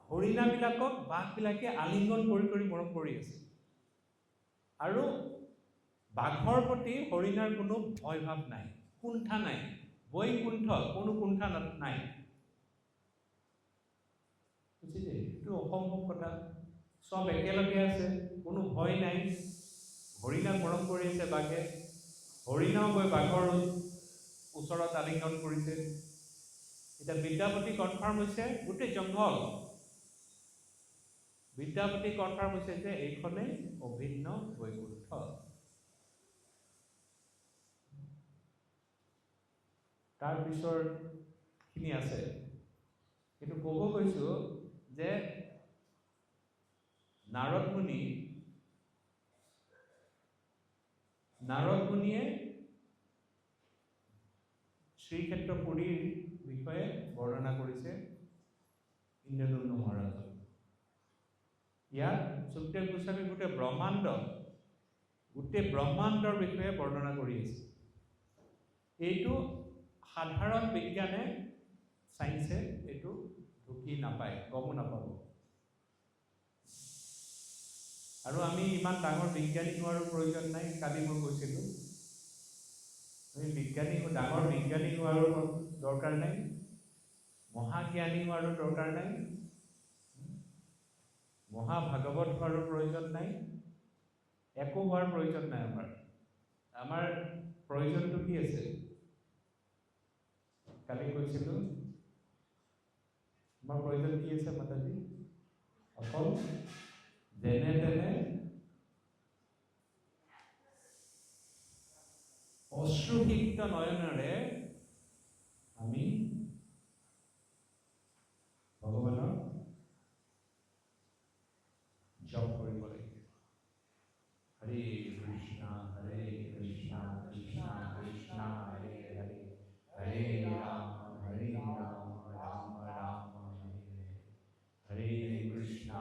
হৰিণাবিলাকক বাঘবিলাকে আলিংগন কৰি মৰম কৰি আছে, আৰু বাঘৰ প্ৰতি হৰিণাৰ কোনো ভয় ভাৱ নাই, কুণ্ঠা নাই। বৈকুণ্ঠ, কোনো কুণ্ঠা নাই। বুজিছে? এইটো অসম্ভৱ কথা। চব একেলগে আছে, কোনো ভয় নাই। হৰিণাক মৰম কৰি আছে বাঘে, হৰিণাও গৈ বাঘৰ ওচৰত আলিংগন কৰিছে। এতিয়া বিদ্যাপতি কনফাৰ্ম হৈছে, গোটেই জংঘল, বিদ্যাপতি কনফাৰ্ম হৈছে যে এইখনেই অভিন্ন বৈকুণ্ঠ। তাৰ পিছৰখিনি আছে, কিন্তু ক'ব গৈছোঁ যে নাৰদ মুনিয়ে শ্ৰীক্ষেত্ৰ পুৰীৰ বিষয়ে বৰ্ণনা কৰিছে ইন্দ্ৰদুম্ন মহাৰাজক। ইয়াত সুখদেৱ গোস্বামী গোটেই ব্ৰহ্মাণ্ডৰ বিষয়ে বৰ্ণনা কৰি আছে। এইটো সাধাৰণ বিজ্ঞানে, চাইন্সে এইটো ঢুকি নাপায়, গমো নাপাব। আৰু আমি ইমান ডাঙৰ বিজ্ঞানী হোৱাৰো প্ৰয়োজন নাই। কালি মই কৈছিলোঁ, আমি ডাঙৰ বিজ্ঞানী হোৱাৰো দৰকাৰ নাই, মহাজ্ঞানী হোৱাৰো দৰকাৰ নাই। মহাভাগৱত হোৱাৰো প্ৰয়োজন নাই, একো হোৱাৰ প্ৰয়োজন নাই। আমাৰ প্ৰয়োজনটো কি আছে? কালি কৈছিলোঁ, আমাৰ প্ৰয়োজন কি আছে মাতাজী? অকল যেনে তেনে অশ্ৰুসিক্ত নয়নেৰে আমি ভগৱানৰ জপ কৰিব লাগিব। হৰে কৃষ্ণ কৃষ্ণ কৃষ্ণ হৰে হৰে, হৰে ৰাম ৰাম ৰাম হৰে হৰে। হৰে কৃষ্ণ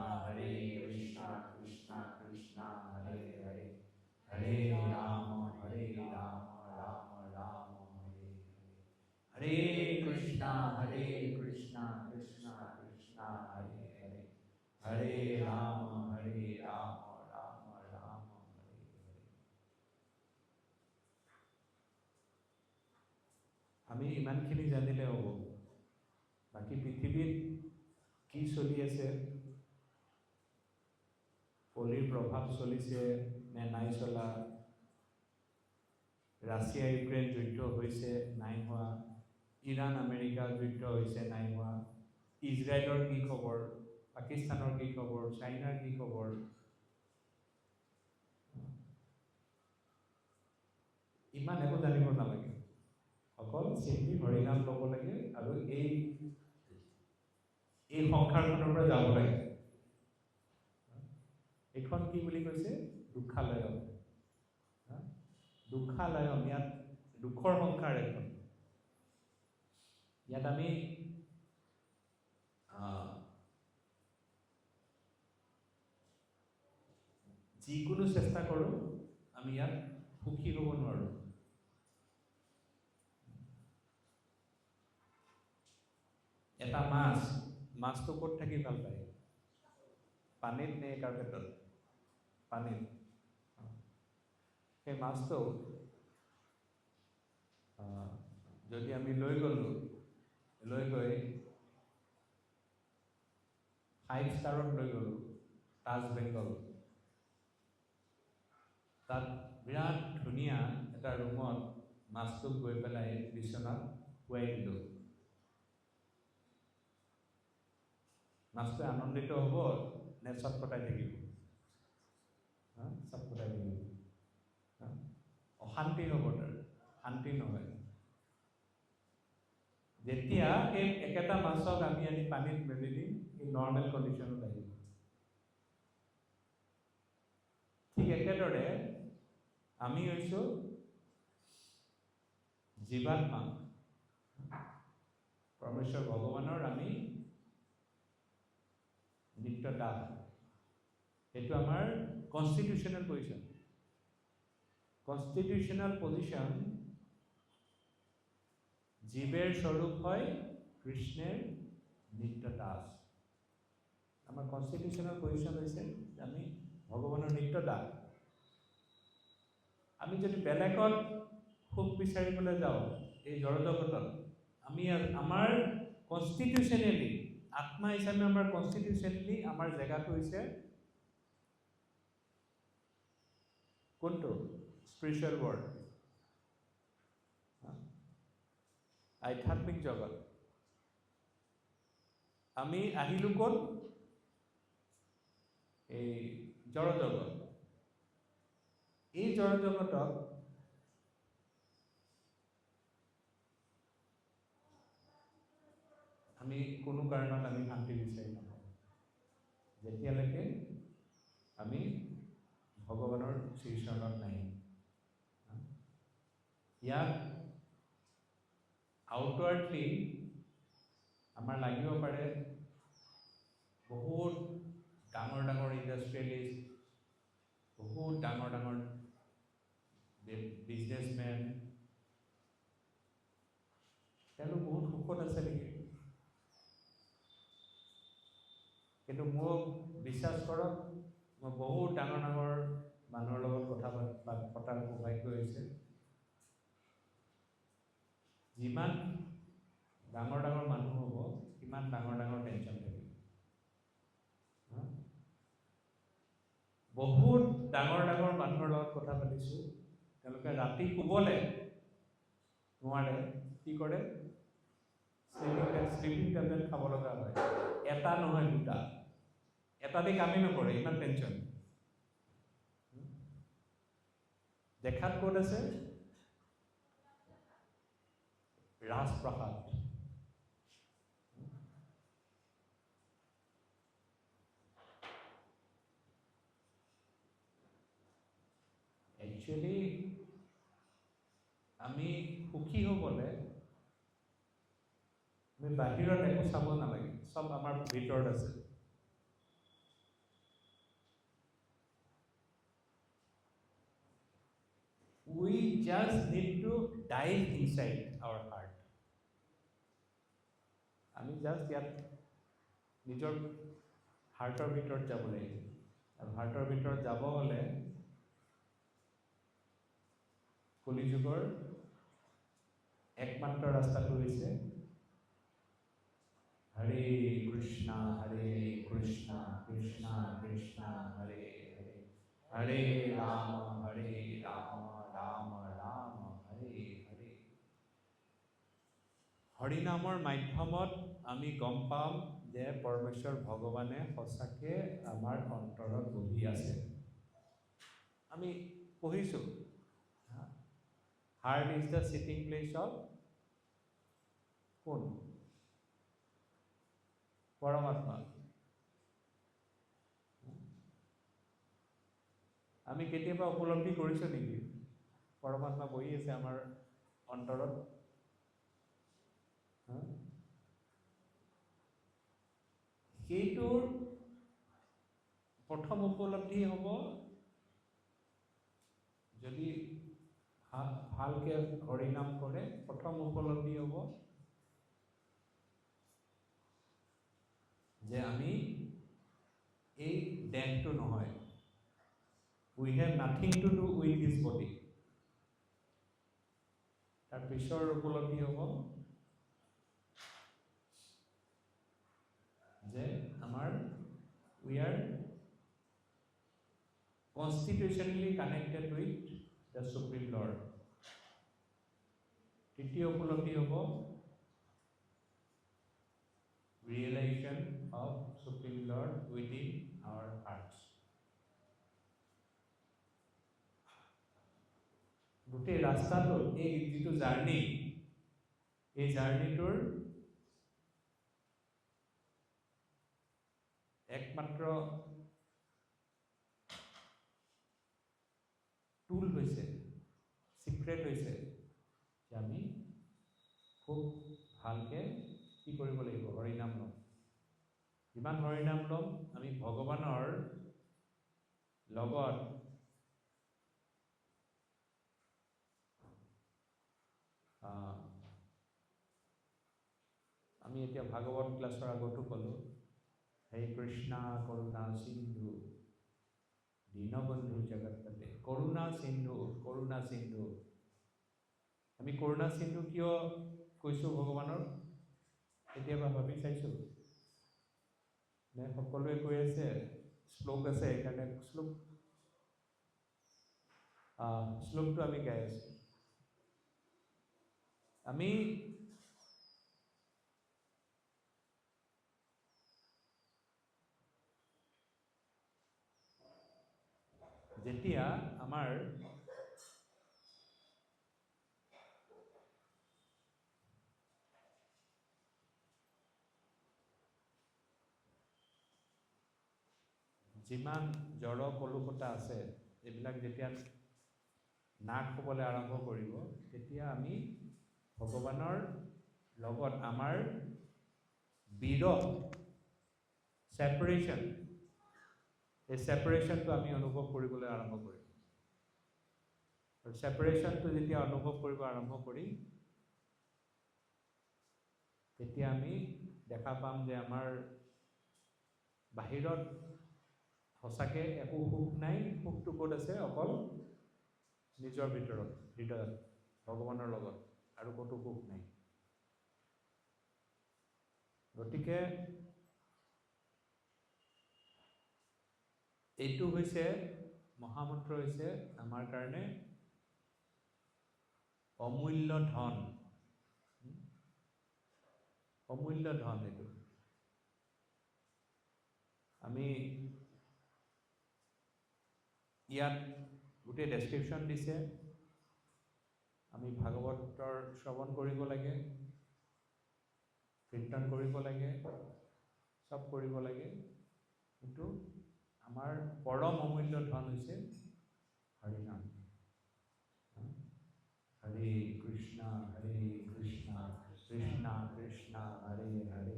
কৃষ্ণ কৃষ্ণ হৰে হৰে, হৰে ৰাম রাম রাম হরে হরে। হরে কৃষ্ণ কৃষ্ণ কৃষ্ণ হরে হরে, হরে রাম রাম রাম হরে হরে। আমি ইমানখিনি জানিলে হ'ব। বাকী পৃথিৱীত কি চলি আছে, কলিৰ প্ৰভাৱ চলিছে নে নাই চলা, ৰাছিয়া ইউক্ৰেইন যুদ্ধ হৈছে নাই হোৱা, ইৰাণ আমেৰিকা যুদ্ধ হৈছে নাই হোৱা, ইজৰাইলৰ কি খবৰ, পাকিস্তানৰ কি খবৰ, চাইনাৰ কি খবৰ, ইমান একো জানিব নালাগে। অকল চিন্তি হৰিনাম ল'ব লাগে আৰু এই সংসাৰখনৰ পৰা যাব লাগে। এইখন কি বুলি কৈছে? দুঃখালয়ম। দুঃখালয়ম, ইয়াত দুখৰ সংসাৰ এখন। ইয়াত আমি যিকোনো চেষ্টা কৰোঁ, আমি ইয়াত সুখী হ'ব নোৱাৰোঁ। এটা মাছটো ক'ত থাকি ভাল পায়? পানীত নে কাৰ্পেটত? পানীত। সেই মাছটো যদি আমি লৈ গৈ 5 ষ্টাৰত লৈ গ'লোঁ, তাজ বেংগল, তাত বিৰাট ধুনীয়া এটা ৰুমত মাছটোক গৈ পেলাই বিচনাত শুৱাই দিলোঁ। মাছটোৱে আনন্দিত হ'ব নে চটপটাই থাকিব? চটপটাই থাকিব। অশান্তি হ'ব, তাৰ শান্তি নহয়। যেতিয়া সেই একেটা মাছক আমি আনি পানীত মেলি দিম, এই নৰ্মেল কণ্ডিশ্যনত আহিব। ঠিক একেদৰে আমি হৈছোঁ জীৱাত্মা, পৰমেশ্বৰ ভগৱানৰ আমি নিত্য দাস। এইটো আমাৰ কনষ্টিটিউশ্যনেল পজিশ্যন। কনষ্টিটিউশ্যনেল পজিশ্যন, জীৱেৰ স্বৰূপ হয় কৃষ্ণেৰ নিত্য দাস। আমাৰ কনষ্টিটিউশ্যনেল পজিশ্যন হৈছে আমি ভগৱানৰ নিত্য দাস। আমি যদি বেলেগত সুখ বিচাৰিবলৈ যাওঁ এই জড়জগতত, আমি আমাৰ কনষ্টিটিউশ্যনেলি, আত্মা হিচাপে আমাৰ কনষ্টিটিউশ্যনেলি আমাৰ জেগাটো হৈছে কোনটো? স্পিৰিচুৱেল ৱৰ্ল্ড, আধ্যাত্মিক জগত। আমি আহিলোঁ ক'ত? এই জড়জগত। এই জড়জগতক আমি কোনো কাৰণত আমি শান্তি বিচাৰি নাপাওঁ, যেতিয়ালৈকে আমি ভগৱানৰ শ্ৰীচৰণত নাহিম। ইয়াত আউটৱাৰ্ডলি আমাৰ লাগিব পাৰে বহুত ডাঙৰ ডাঙৰ ইণ্ডাষ্ট্ৰিয়েলিষ্ট, বহুত ডাঙৰ ডাঙৰ বিজনেছমেন, তেওঁলোক বহুত সুখত আছে নেকি? কিন্তু মোক বিশ্বাস কৰক, মই বহুত ডাঙৰ ডাঙৰ মানুহৰ লগত কথা পতাৰ সৌভাগ্য হৈছে। যিমান ডাঙৰ ডাঙৰ মানুহ হ'ব, সিমান ডাঙৰ ডাঙৰ টেনশ্যন থাকিব। বহুত ডাঙৰ ডাঙৰ মানুহৰ লগত কথা পাতিছোঁ, তেওঁলোকে ৰাতি শুবলৈ নোৱাৰে, কি কৰে? স্লিপিং টেবলেট খাব লগা হয়। এটা নহয় দুটা, এটা দি কামেই নকৰে, ইমান টেনশ্যন। দেখাত ক'ত আছে? ৰাজপ্ৰাসাদ। একচুৱেলি আমি সুখী হ'বলৈ আমি বাহিৰত একো চাব নালাগে, চব আমাৰ ভিতৰত আছে। We just need to dive inside our heart. আমি জাষ্ট ইয়াত নিজৰ হাৰ্টৰ ভিতৰত যাব লাগিব। আৰু হাৰ্টৰ ভিতৰত যাব হ'লে কলিযুগৰ একমাত্ৰ ৰাস্তাটো হৈছে হৰে কৃষ্ণ কৃষ্ণ কৃষ্ণ হৰে হৰে, হৰে ৰাম ৰাম ৰাম হৰে হৰে। হৰিনামৰ মাধ্যমত আমি গম পাম যে পৰমেশ্বৰ ভগৱানে সঁচাকে আমাৰ অন্তৰত বহি আছে। আমি পঢ়িছোঁ, heart is the cheating place of কোন? পৰমাত্মা। আমি কেতিয়াবা উপলব্ধি কৰিছোঁ নেকি পৰমাত্মা বহি আছে আমাৰ অন্তৰত? সেইটোৰ প্ৰথম উপলব্ধি হ'ব যদি ভালকে হৰিনাম কৰে। প্ৰথম উপলব্ধি হ'ব যে আমি এই দেহটো নহয়, we have nothing to do with this body. তাৰ পিছৰ উপলব্ধি হ'ব যে আমাৰ we are constitutionally connected with the Supreme Lord. তৃতীয় উপলব্ধি হ'ব realization of Supreme Lord within our hearts. গোটেই ৰাস্তাটোৰ এই যিটো জাৰ্ণি, এই জাৰ্ণিটোৰ একমাত্ৰ টুল হৈছে, চিক্ৰেট হৈছে যে আমি খুব ভালকে কি কৰিব লাগিব? হৰিনাম ল'ম। যিমান হৰিনাম ল'ম আমি ভগৱানৰ লগত আমি এতিয়া ভাগৱত ক্লাছৰ আগতো ক'লোঁ, হে কৃষ্ণ কৰুণা সিন্ধু দীনবন্ধু জগৎপতে। কৰুণা সিন্ধু। আমি কৰুণা সিন্ধু কিয় কৈছোঁ ভগৱানৰ? কেতিয়াবা ভাবি চাইছোঁ নে? সকলোৱে কৈ আছে, শ্লোক আছে, সেইকাৰণে শ্লোকটো আমি গাই আছোঁ। আমি যেতিয়া আমাৰ যিমান জড় কলুকতা আছে, এইবিলাক যেতিয়া নাশ হ'বলৈ আৰম্ভ কৰিব, তেতিয়া আমি ভগৱানৰ লগত আমাৰ বিৰহ, ছেপাৰেশ্যন, এই ছেপাৰেশ্যনটো আমি অনুভৱ কৰিবলৈ আৰম্ভ কৰিম। আৰু ছেপাৰেশ্যনটো যেতিয়া অনুভৱ কৰিব আৰম্ভ কৰিম, তেতিয়া আমি দেখা পাম যে আমাৰ বাহিৰত সঁচাকে একো সুখ নাই। সুখটো ক'ত আছে? অকল নিজৰ ভিতৰত, হৃদয়ত, ভগৱানৰ লগত, আৰু ক'তো সুখ নাই। গতিকে এইটো হৈছে মহামন্ত্ৰ, হৈছে আমাৰ কাৰণে অমূল্য ধন। অমূল্য ধন এইটো। আমি ইয়াত গোটেই ডেছক্ৰিপশ্যন দিছে। আমি ভাগৱতৰ শ্ৰৱণ কৰিব লাগে, কীৰ্তন কৰিব লাগে, চব কৰিব লাগে, কিন্তু আমাৰ পৰম অমূল্য ধন হৈছে হৰিনাম। হৰে কৃষ্ণ কৃষ্ণ কৃষ্ণ হৰে হৰে,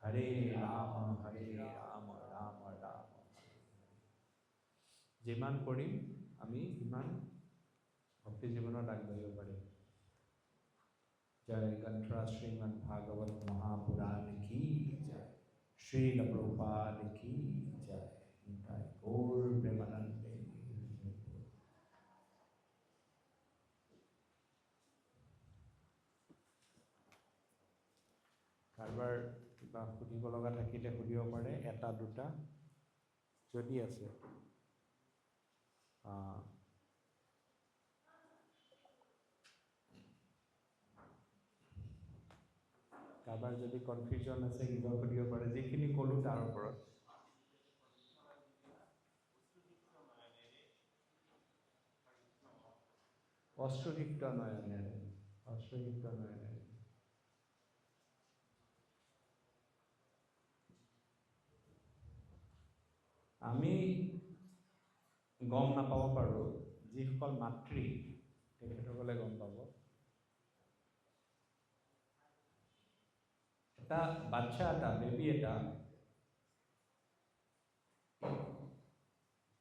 হৰে ৰাম ৰাম ৰাম। যিমান কৰিম আমি সিমান ভক্তি জীৱনত আগবাঢ়িব পাৰিম। জয় গ্ৰন্থৰা শ্ৰীমদ ভাগৱত মহাপুৰাণ কি জয়, শ্ৰীল প্ৰভুপাদ কি জয়, গৌৰ প্ৰেমানন্দে। কাৰোবাৰ কিবা সুধিব লগা থাকিলে সুধিব পাৰে, এটা দুটা যদি আছে। কাৰোবাৰ যদি কনফিউজন আছে কিবা সুধিব পাৰে, যিখিনি ক'লোঁ তাৰ ওপৰত। অশ্ৰুসিক্ত নয়নেৰে, অশ্ৰুসিক্ত নয়নেৰে। আমি গম নাপাব পাৰোঁ, যিসকল মাতৃ তেখেতসকলে গম পাব। এটা বাচ্চা, এটা বেবী এটা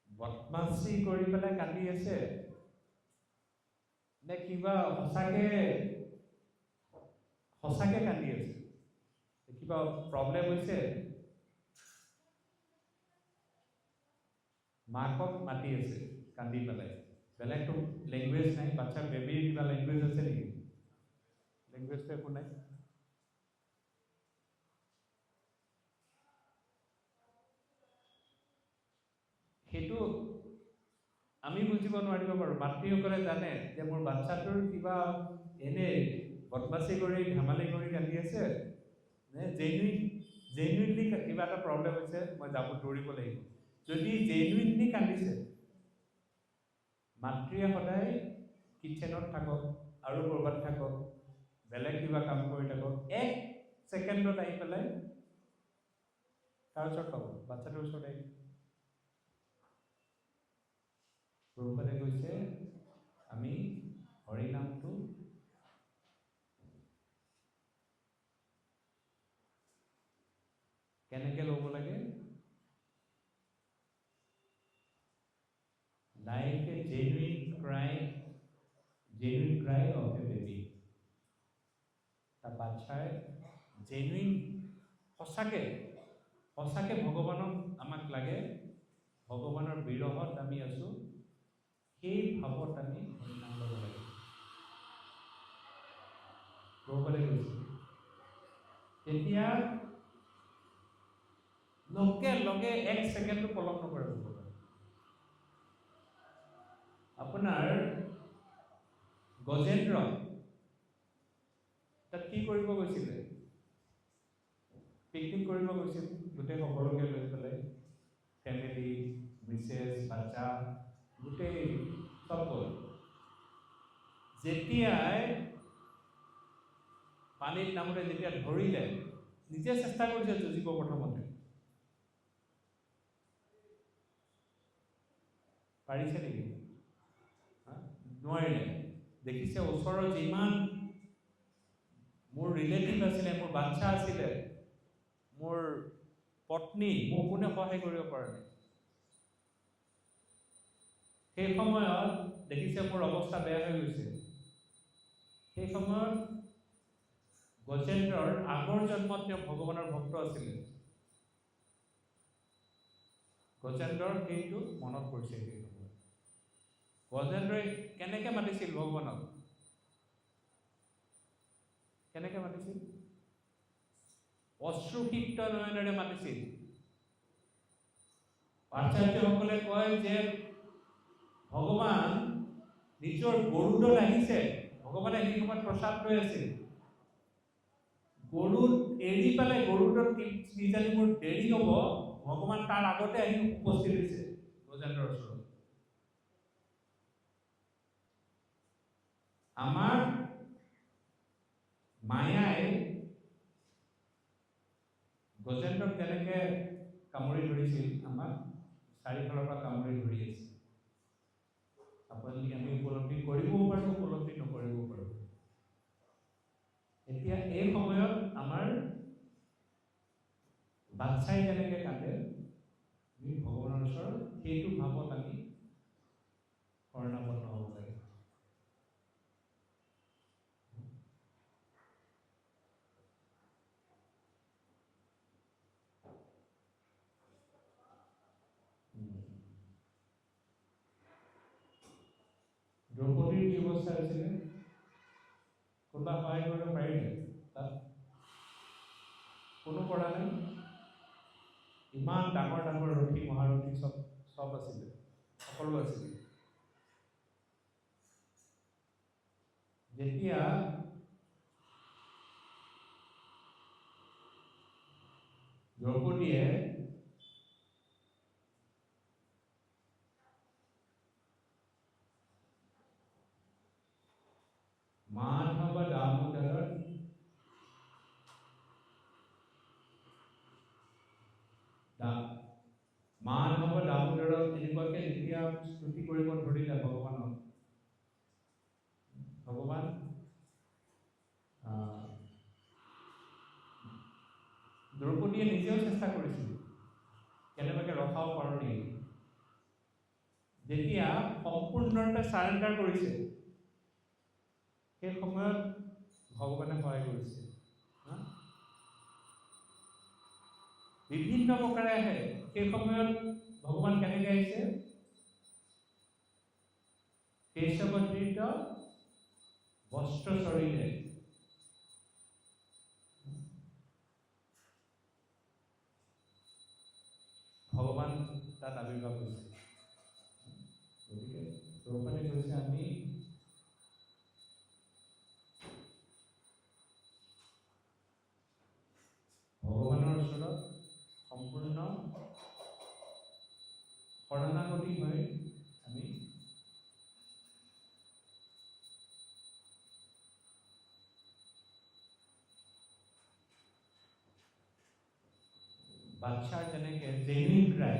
বদমাছি কৰি পেলাই কান্দি আছে নে কিবা সঁচাকে কান্দি আছে, কিবা প্ৰব্লেম হৈছে, মাকক মাতি আছে কান্দি পেলাই। বেলেগটো লেংগুৱেজ নাই, বাচ্চা বেবীৰ কিবা লেংগুৱেজ আছে নেকি? লেংগুৱেজটো একো নাই। সেইটো আমি বুজিব নোৱাৰিব পাৰোঁ। মাতৃসকলে জানে যে মোৰ বাচ্চাটোৰ কিবা এনে বদমাচি কৰি ধেমালি কৰি কান্দি আছে নে জেনুইনলি কিবা এটা প্ৰব্লেম হৈছে, মই দৌৰিব লাগিব। যদি জেনুইনলি কান্দিছে, মাতৃয়ে সদায় কিটচেনত থাকক আৰু ক'ৰবাত থাকক, বেলেগ কিবা কাম কৰি থাকক, 1 ছেকেণ্ডত আহি পেলাই তাৰ ওচৰত পাব, বাচ্চাটোৰ ওচৰত আহি। প্ৰভুপাদে কৈছে আমি হৰিনামটো কেনেকৈ ল'ব লাগে? Like a genuine cry of a baby। এটা বাচ্চাই সঁচাকে ভগৱানক আমাক লাগে, ভগৱানৰ বিৰহত আমি আছোঁ, সেই ভাৱত আমি হৰিনাম ল'ব লাগে। প্ৰভুপাদে কৈছে তেতিয়া লগে 1 ছেকেণ্ডো পলম নকৰে। আপোনাৰ গজেন্দ্ৰ তাত কি কৰিব গৈছিলে? পিকনিক কৰিব গৈছিল, গোটেই সকলোকে লৈ পেলাই, ফেমিলি, মিছেছ, বাচ্চা, গোটেই চব গ'ল। যেতিয়াই পানীত নামোতে যেতিয়া ধৰিলে, নিজে চেষ্টা কৰিছে যুঁজিব প্ৰথমতে, পাৰিছে নেকি? নোৱাৰিলে। দেখিছে ওচৰৰ যিমান মোৰ ৰিলেটিভ আছিলে, মোৰ বাচ্চা আছিলে, মোৰ পত্নী, মোক কোনে সহায় কৰিব পৰা নাই। সেই সময়ত দেখিছে মোৰ অৱস্থা বেয়া হৈ গৈছে। সেই সময়ত গজেন্দ্ৰৰ আগৰ জন্মত তেওঁ ভগৱানৰ ভক্ত আছিলে। গজেন্দ্ৰৰ সেইটো মনত পৰিছে। সেই সময়ত গজেন্দ্ৰই কেনেকৈ মাতিছিল ভগৱানক? কেনেকৈ মাতিছিল? অশ্ৰুসিক্ত নয়নেৰে মাতিছিল। আচাৰ্যসকলে কয় যে ভগৱান নিজৰ গৰুডত আহিছে, ভগৱানে সেই সময়ত প্ৰসাদ লৈ আছিল, গৰু এৰি পেলাই গৰুডত কিজানি মোৰ দেৰি হ'ব, ভগৱান তাৰ আগতে আহি উপস্থিত হৈছে গজেন্দ্ৰৰ ওচৰত। আমাৰ মায়াই গজেন্দ্ৰক যেনেকে কামুৰি ধৰিছিল, আমাক চাৰিফালৰ পৰা কামুৰি ধৰি আছে। আমি উপলব্ধি কৰিবও পাৰোঁ, উপলব্ধি নকৰিবও পাৰোঁ। এতিয়া এই সময়ত আমাৰ বাচ্চাই যেনেকে কান্দে, আমি ভগৱানৰ ওচৰত সেইটো ভাৱত আমি শৰণাপন্ন হ'ব লাগে। দ্ৰৌপদীৰ কি অৱস্থা হৈছিলে? কোনোবা সহায় কৰিব পাৰিলে? তাত কোনো কৰা নাই। ইমান ডাঙৰ ডাঙৰ ৰথী মহাৰথী চব আছিলে, সকলো আছিলে। যেতিয়া দ্ৰৌপদীয়ে মাধৱ দামোদৰ তেনেকুৱাকে যেতিয়া স্তুতি কৰিব ধৰিলে ভগৱানক, ভগৱান দ্ৰৌপদীয়ে নিজেও চেষ্টা কৰিছিল কেনেবাকে ৰখাব পাৰো নেকি। যেতিয়া সম্পূৰ্ণৰূপে চাৰেণ্ডাৰ কৰিছে, সেই সময়ত ভগৱানে সহায় কৰিছে। বিভিন্ন প্ৰকাৰে আহে। সেই সময়ত ভগৱান কেনেকৈ আহিছে? কেশৱধৃত বস্ত্ৰ চৰিলে। ভগৱান তাত আৱিৰ্ভাৱ হৈছে। গতিকে দ্ৰৌপদী কৈছে, আমি ভগৱানৰ ওচৰত সম্পূৰ্ণ শৰণাগতি হৈ আমি বাচ্চাৰ যেনেকে জেনুইন ক্ৰাই,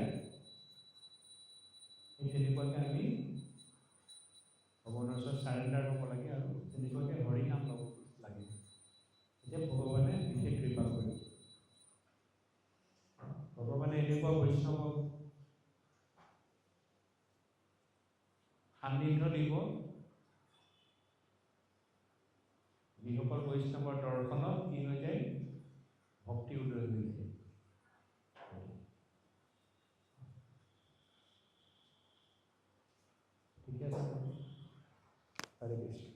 সেই তেনেকুৱাকে আমি ভগৱানৰ ওচৰত চাৰেণ্ডাৰ হ'ব লাগে আৰু তেনেকুৱাকে হৰিনাম ল'ব লাগে। এতিয়া ভগৱানে বিশেষ কৃপা কৰিব। ভগৱানে এনেকুৱা বৈষ্ণৱক সান্নিধ্য দিব, যিসকল বৈষ্ণৱৰ দৰ্শনত কি হৈ যায়? ভক্তি উদয় হৈ যায়। ঠিক আছে, হৰে কৃষ্ণ।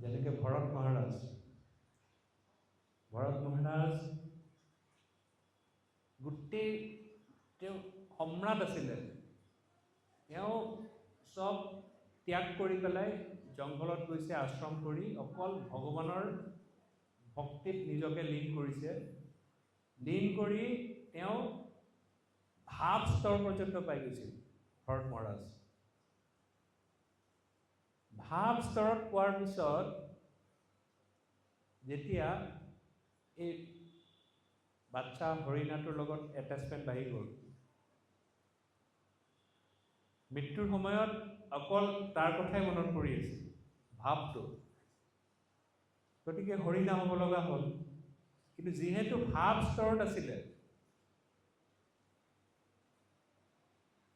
যেনেকে ভৰত মহাৰাজ গোটেই তেওঁ সম্ৰাট আছিলে। তেওঁ চব ত্যাগ কৰি পেলাই জংঘলত গৈছে, আশ্ৰম কৰি অকল ভগৱানৰ ভক্তিত নিজকে লীন কৰিছে। লীন কৰি তেওঁ ভাৱ স্তৰ পৰ্যন্ত পাই গৈছিল ভৰত মহাৰাজ। ভাৱ স্তৰত পোৱাৰ পিছত যেতিয়া এই বাচ্চা হৰিণাটোৰ লগত এটাচমেণ্ট বাঢ়ি গ'ল, মৃত্যুৰ সময়ত অকল তাৰ কথাই মনত পৰি আছে, ভাৱটো। গতিকে হৰিণা হ'ব লগা হ'ল। কিন্তু যিহেতু ভাৱ স্তৰত আছিলে,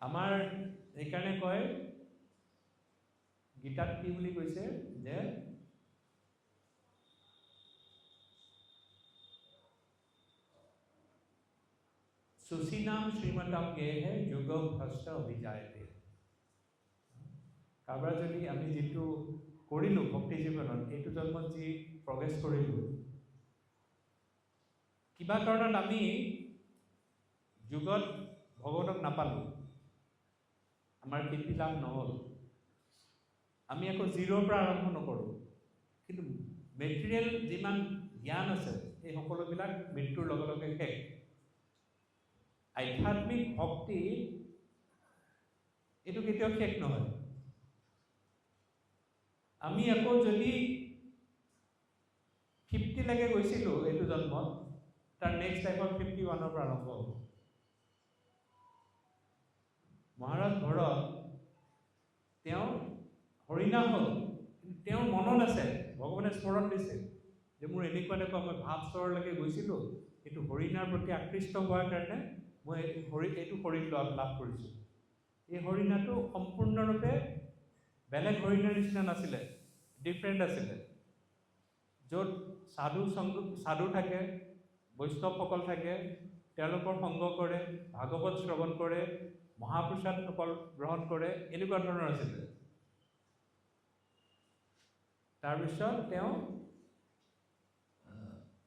আমাৰ সেইকাৰণে কয় গীতাত কি বুলি কৈছে যে সুশীনাম শ্ৰীমতাম গেহে যুগ ভ্ৰষ্ট অভিজায়তে। কাৰোবাৰ যদি আমি যিটো কৰিলোঁ ভক্তি জীৱনত, এইটো জন্মত যি প্ৰৱেশ কৰিলোঁ, কিবা কাৰণত আমি যুগত ভগৱানক নাপালোঁ, আমাৰ কীৰ্তি লাভ নহ'ল, আমি আকৌ জিৰ'ৰ পৰা আৰম্ভ নকৰোঁ, কিন্তু মেটেৰিয়েল যিমান জ্ঞান আছে এই সকলোবিলাক মৃত্যুৰ লগে লগে শেষ। আধ্যাত্মিক ভক্তি এইটো কেতিয়াও শেষ নহয়। আমি আকৌ যদি 50 লৈকে গৈছিলোঁ এইটো জন্মত, তাৰ নেক্সট টাইমত 51ৰ পৰা আৰম্ভ হ'ব। মহাৰাজ ভৰত তেওঁ হৰিনাম হ'ল, কিন্তু তেওঁৰ মনত আছে, ভগৱানে স্মৰণ দিছে যে মোৰ এনেকুৱা মই ভাৱ স্তৰলৈকে গৈছিলোঁ, কিন্তু হৰিণাৰ প্ৰতি আকৃষ্ট হোৱাৰ কাৰণে মই এইটো শৰীৰ লাভ কৰিছোঁ। এই হৰিণাটো সম্পূৰ্ণৰূপে বেলেগ হৰিণাৰ নিচিনা নাছিলে, ডিফাৰেণ্ট আছিলে। য'ত সাধু থাকে, বৈষ্ণৱসকল থাকে, তেওঁলোকৰ সংগ কৰে, ভাগৱত শ্ৰৱণ কৰে, মহাপ্ৰসাদসকল গ্ৰহণ কৰে, এনেকুৱা ধৰণৰ আছিলে। তাৰপিছত তেওঁ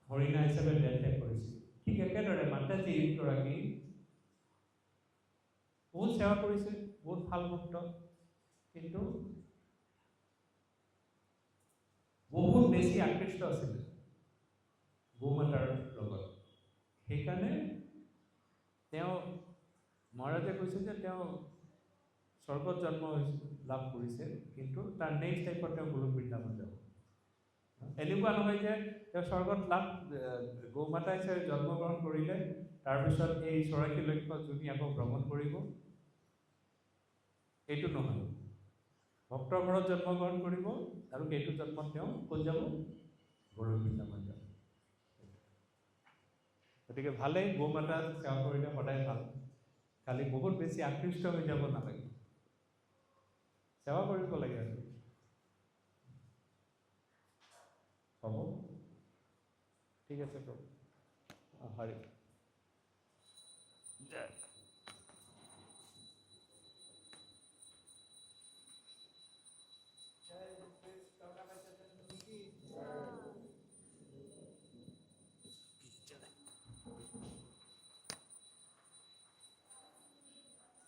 হৰিণা হিচাপে দেহ ত্যাগ কৰিছিল। ঠিক একেদৰে মাতাজী গৰাকী বহুত সেৱা কৰিছে, বহুত ভাল ভক্ত, কিন্তু বহুত বেছি আকৃষ্ট আছিলে গোমাতাৰ লগত। সেইকাৰণে তেওঁ মহাৰাজে কৈছে যে তেওঁ স্বৰ্গত জন্ম লাভ কৰিছে, কিন্তু তাৰ নেক্সট টাইমত তেওঁ গোলক বৃন্দাবন যাব। এনেকুৱা নহয় যে তেওঁ স্বৰ্গত গৌমাতা হিচাপে জন্মগ্ৰহণ কৰিলে, তাৰপিছত এই 84 লক্ষ যোনি আকৌ ভ্ৰমণ কৰিব, এইটো নহয়। ভক্তৰ ঘৰত জন্মগ্ৰহণ কৰিব আৰু সেইটো জন্মত তেওঁ ক'ত যাব? গোলক বৃন্দাবন যাব। গতিকে ভালেই, গৌমাতা সেৱা কৰিলে সদায় ভাল, খালি বহুত বেছি আকৃষ্ট হৈ যাব নালাগে, সেৱা কৰিব লাগে আৰু। হ'ব, ঠিক আছে, হৰি।